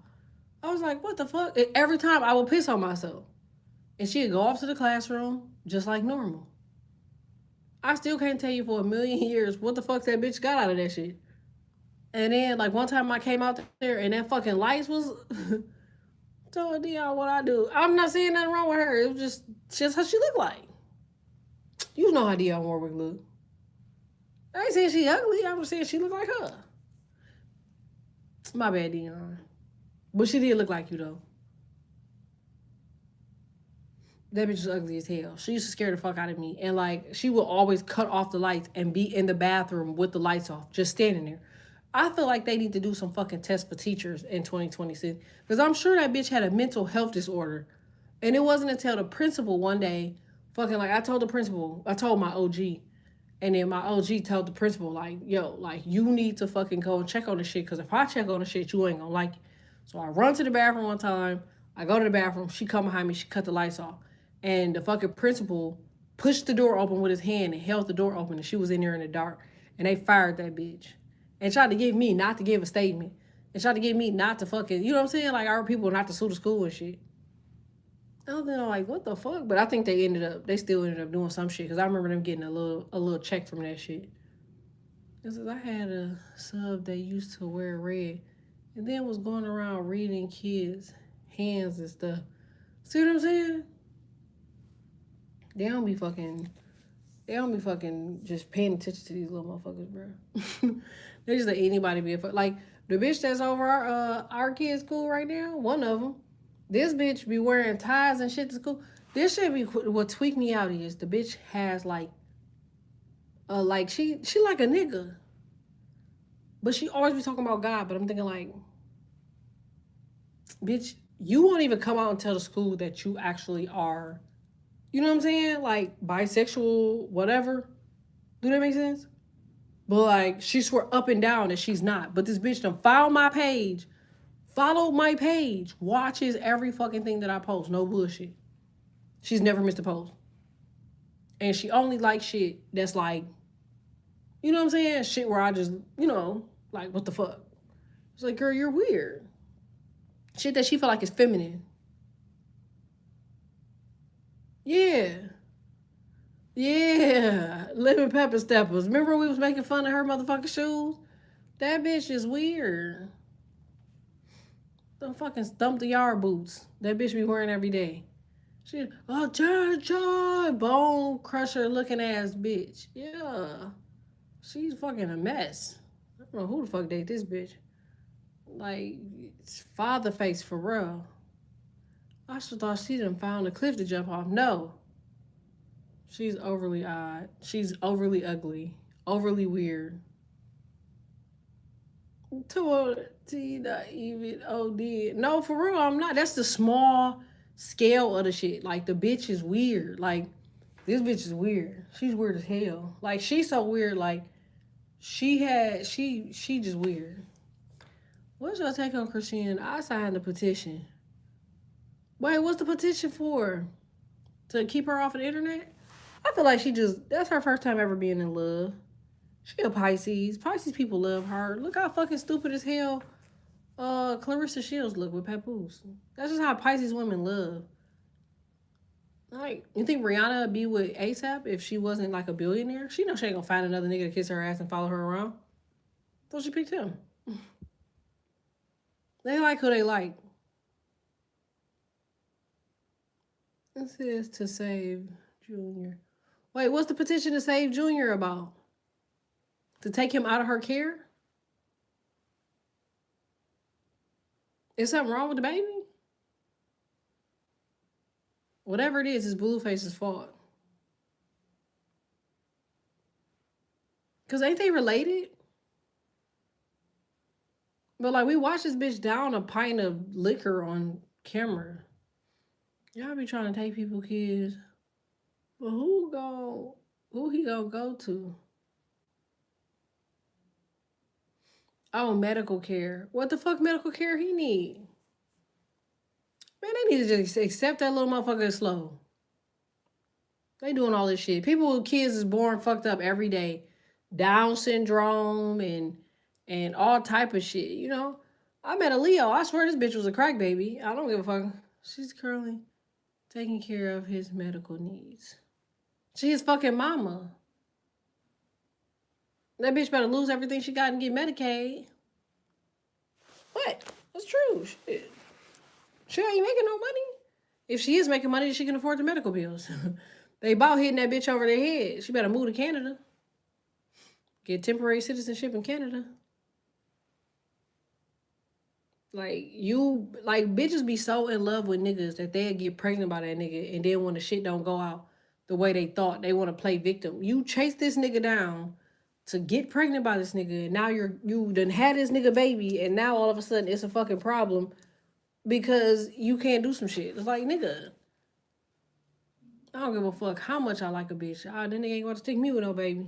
I was like, what the fuck? And every time I would piss on myself. And she'd go off to the classroom just like normal. I still can't tell you for a million years what the fuck that bitch got out of that shit. And then, like, one time I came out there and that fucking lights was... told Dion what I do. I'm not saying nothing wrong with her. It was just how she looked like. You know how Dionne Warwick look. I ain't saying she ugly. I'm just saying she look like her. My bad, Dionne. But she did look like you, though. That bitch was ugly as hell. She used to scare the fuck out of me. And, like, she would always cut off the lights and be in the bathroom with the lights off, just standing there. I feel like they need to do some fucking tests for teachers in 2026. Because I'm sure that bitch had a mental health disorder. And it wasn't until the principal one day, fucking, like, I told my OG. And then my OG told the principal, like, yo, like, you need to fucking go and check on the shit. Because if I check on the shit, you ain't gonna like it. So I run to the bathroom one time. I go to the bathroom. She come behind me. She cut the lights off. And the fucking principal pushed the door open with his hand and held the door open. And she was in there in the dark. And they fired that bitch. And tried to get me not to give a statement. And tried to get me not to fucking, you know what I'm saying? Like, our people not to sue the school and shit. I don't know, like, what the fuck? But I think they still ended up doing some shit. Because I remember them getting a little check from that shit. It says, I had a sub that used to wear red. And then was going around reading kids' hands and stuff. See what I'm saying? They don't be fucking just paying attention to these little motherfuckers, bro. They just let anybody be a fuck. Like, the bitch that's over our kids' school right now, one of them, this bitch be wearing ties and shit to school. This shit be, what tweak me out is, the bitch has, like, she like a nigga. But she always be talking about God, but I'm thinking, like, bitch, you won't even come out and tell the school that you actually are, you know what I'm saying? Like, bisexual, whatever. Do that make sense? But, like, she swore up and down that she's not. But this bitch done followed my page, watches every fucking thing that I post. No bullshit. She's never missed a post. And she only likes shit that's like, you know what I'm saying? Shit where I just, you know, like, what the fuck? It's like, girl, you're weird. Shit that she feel like is feminine. Yeah. Yeah. Lemon pepper steppers. Remember we was making fun of her motherfucking shoes? That bitch is weird. Them fucking stump the yard boots. That bitch be wearing every day. She, joy, bone crusher looking ass bitch. Yeah. She's fucking a mess. I don't know who the fuck date this bitch. Like, it's father face for real. I should thought she done found a cliff to jump off. No. She's overly odd. She's overly ugly. Overly weird. Not even OD. No, for real, I'm not. That's the small scale of the shit. Like, the bitch is weird. Like, this bitch is weird. She's weird as hell. Like, she's so weird. Like, she just weird. What's your take on Christian? I signed the petition. Wait, what's the petition for? To keep her off of the internet? I feel like that's her first time ever being in love. She a Pisces. Pisces people love her. Look how fucking stupid as hell Clarissa Shields look with Papoose. That's just how Pisces women love. Like, you think Rihanna would be with ASAP if she wasn't like a billionaire? She know she ain't gonna find another nigga to kiss her ass and follow her around. So she picked him. They like who they like. This is to save Junior. Wait, what's the petition to save Junior about? To take him out of her care? Is something wrong with the baby? Whatever it is, it's Blueface's fault. Because ain't they related? But like, we watched this bitch down a pint of liquor on camera. Y'all be trying to take people kids. But who he gonna go to? Oh, medical care. What the fuck medical care he need? Man, they need to just accept that little motherfucker is slow. They doing all this shit. People with kids is born fucked up every day. Down syndrome and all type of shit, you know? I met a Leo. I swear this bitch was a crack baby. I don't give a fuck. She's currently taking care of his medical needs. She his fucking mama. That bitch better lose everything she got and get Medicaid. What? That's true. Shit. She ain't making no money. If she is making money, she can afford the medical bills. They about hitting that bitch over their head. She better move to Canada. Get temporary citizenship in Canada. Like, bitches be so in love with niggas that they'll get pregnant by that nigga, and then when the shit don't go out the way they thought, they want to play victim. You chase this nigga down to get pregnant by this nigga, and now you done had this nigga baby, and now all of a sudden it's a fucking problem because you can't do some shit. It's like, nigga, I don't give a fuck how much I like a bitch. That nigga ain't gonna stick me with no baby.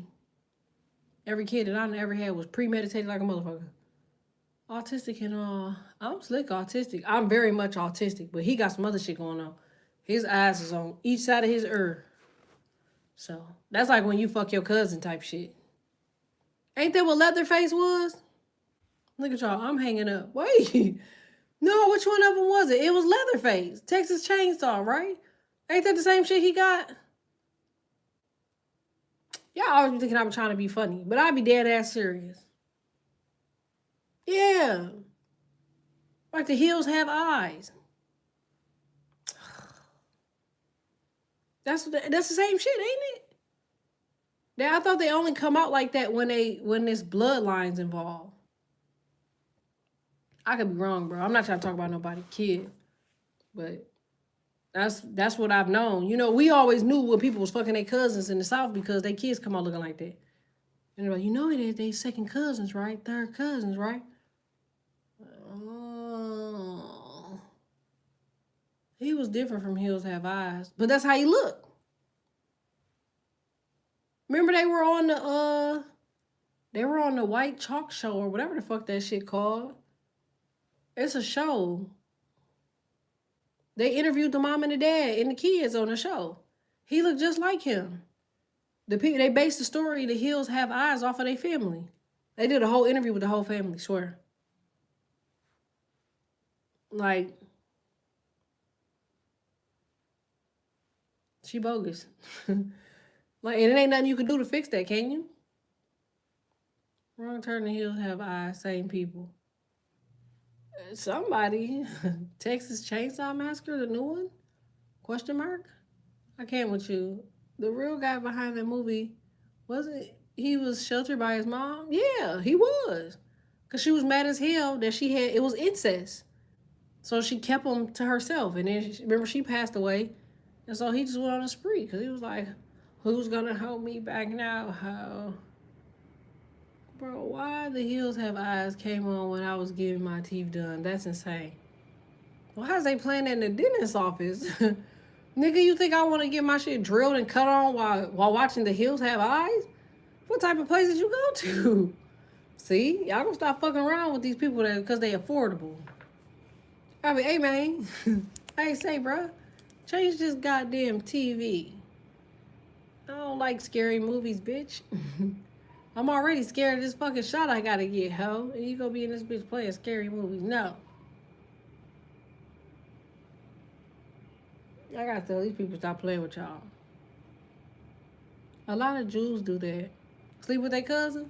Every kid that I ever had was premeditated like a motherfucker. Autistic and all. I'm slick autistic. I'm very much autistic, but he got some other shit going on. His eyes is on each side of his ear. So that's like when you fuck your cousin type shit. Ain't that what Leatherface was? Look at y'all. I'm hanging up. Wait. No, which one of them was it? It was Leatherface. Texas Chainsaw, right? Ain't that the same shit he got? Y'all always be thinking I'm trying to be funny, but I be dead ass serious. Yeah. Like the hills have eyes. That's the same shit, ain't it? I thought they only come out like that when this bloodline's involved. I could be wrong, bro. I'm not trying to talk about nobody's kid, but that's what I've known. You know, we always knew when people was fucking their cousins in the South because their kids come out looking like that. And they're like, you know, they second cousins, right? Third cousins, right? Oh. He was different from Hills Have Eyes, but that's how he looked. Remember they were on the White Chalk Show or whatever the fuck that shit called. It's a show. They interviewed the mom and the dad and the kids on the show. He looked just like him. The people, they based the story, The Hills Have Eyes, off of their family. They did a whole interview with the whole family, swear. Like, she bogus. Like, and it ain't nothing you can do to fix that, can you? Wrong Turn, The Hills Have Eyes, same people. Somebody, Texas Chainsaw Massacre, the new one? Question mark? I can't with you. The real guy behind that movie, he was sheltered by his mom? Yeah, he was. Because she was mad as hell that it was incest. So she kept him to herself. And then, remember, she passed away. And so he just went on a spree. Because he was like, who's going to help me back now? How? Bro, why The Hills Have Eyes came on when I was getting my teeth done? That's insane. Why is they playing that in the dentist's office? Nigga, you think I want to get my shit drilled and cut on while watching The Hills Have Eyes? What type of place did you go to? See? Y'all gonna stop fucking around with these people because they affordable. I mean, hey, man. Hey, say, bro. Change this goddamn TV. I don't like scary movies, bitch. I'm already scared of this fucking shot I gotta get, ho. And you gonna be in this bitch playing scary movies? No. I gotta tell these people stop playing with y'all. A lot of Jews do that. Sleep with their cousins?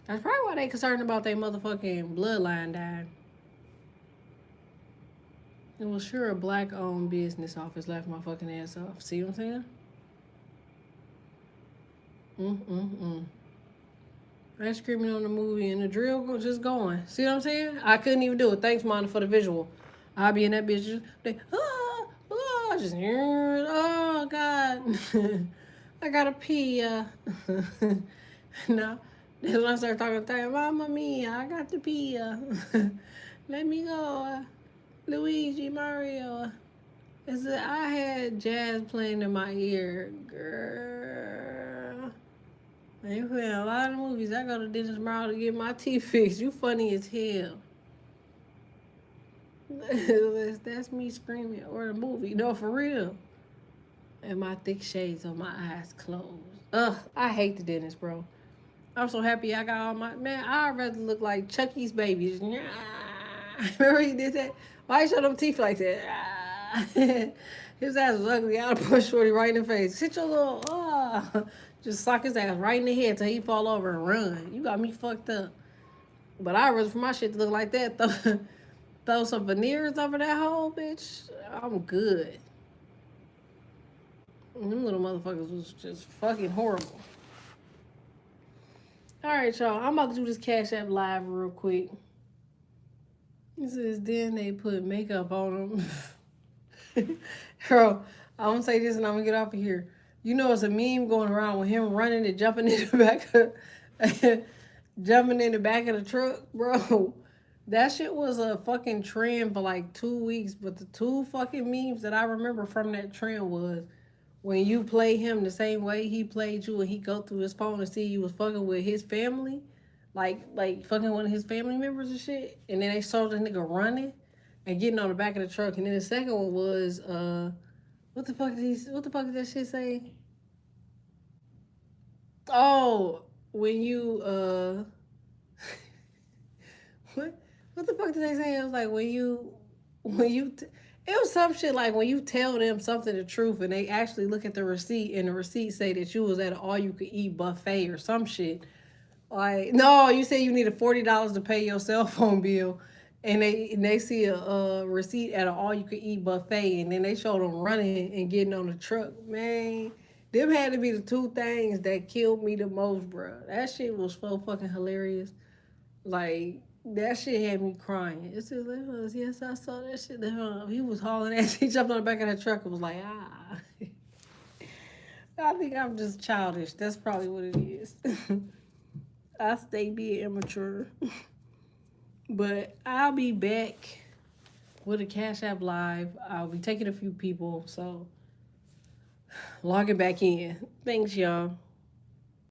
That's probably why they concerned about their motherfucking bloodline dying. It was sure a black-owned business office left my fucking ass off. See what I'm saying? Mm-mm-mm. I screaming on the movie and the drill just going. See what I'm saying? I couldn't even do it. Thanks, Monica, for the visual. I'll be in that bitch just like, just oh God, I gotta pee. No, that's when I start talking to Mama Mia, I got to pee. Let me go, Luigi Mario. Is it? I had jazz playing in my ear, girl. You playing a lot of movies. I go to dentist tomorrow to get my teeth fixed. You funny as hell. That's me screaming or the movie. No, for real. And my thick shades on my eyes closed. Ugh, I hate the dentist, bro. I'm so happy I got all my man. I'd rather look like Chucky's babies. Remember he did that? Why he show them teeth like that? His ass was ugly. I'd push Shorty right in the face. Sit your little just sock his ass right in the head till he fall over and run. You got me fucked up. But I'd rather for my shit to look like that. Throw some veneers over that hole, bitch. I'm good. Them little motherfuckers was just fucking horrible. All right, y'all. I'm about to do this Cash App live real quick. This is then they put makeup on them. Girl, I'm gonna say this and I'm gonna get off of here. You know, it's a meme going around with him running and jumping in the back of jumping in the back of the truck, bro. That shit was a fucking trend for like 2 weeks. But the two fucking memes that I remember from that trend was when you play him the same way he played you and he go through his phone and see you was fucking with his family, like fucking one of his family members and shit, and then they saw the nigga running and getting on the back of the truck. And then the second one was what the fuck did that shit say? Oh, when you what what the fuck did they say? It was like it was some shit like when you tell them something the truth and they actually look at the receipt and the receipt say that you was at an all you could eat buffet or some shit. Like, no, you say you needed $40 to pay your cell phone bill, and they see a receipt at an all you could eat buffet, and then they show them running and getting on the truck. Man, them had to be the two things that killed me the most, bro. That shit was so fucking hilarious. Like that shit had me crying. It's just like, yes, I saw that shit. He was hauling ass. He jumped on the back of the truck and was like, ah. I think I'm just childish. That's probably what it is. I stay being immature. But I'll be back with a Cash App Live. I'll be taking a few people, so log it back in. Thanks, y'all.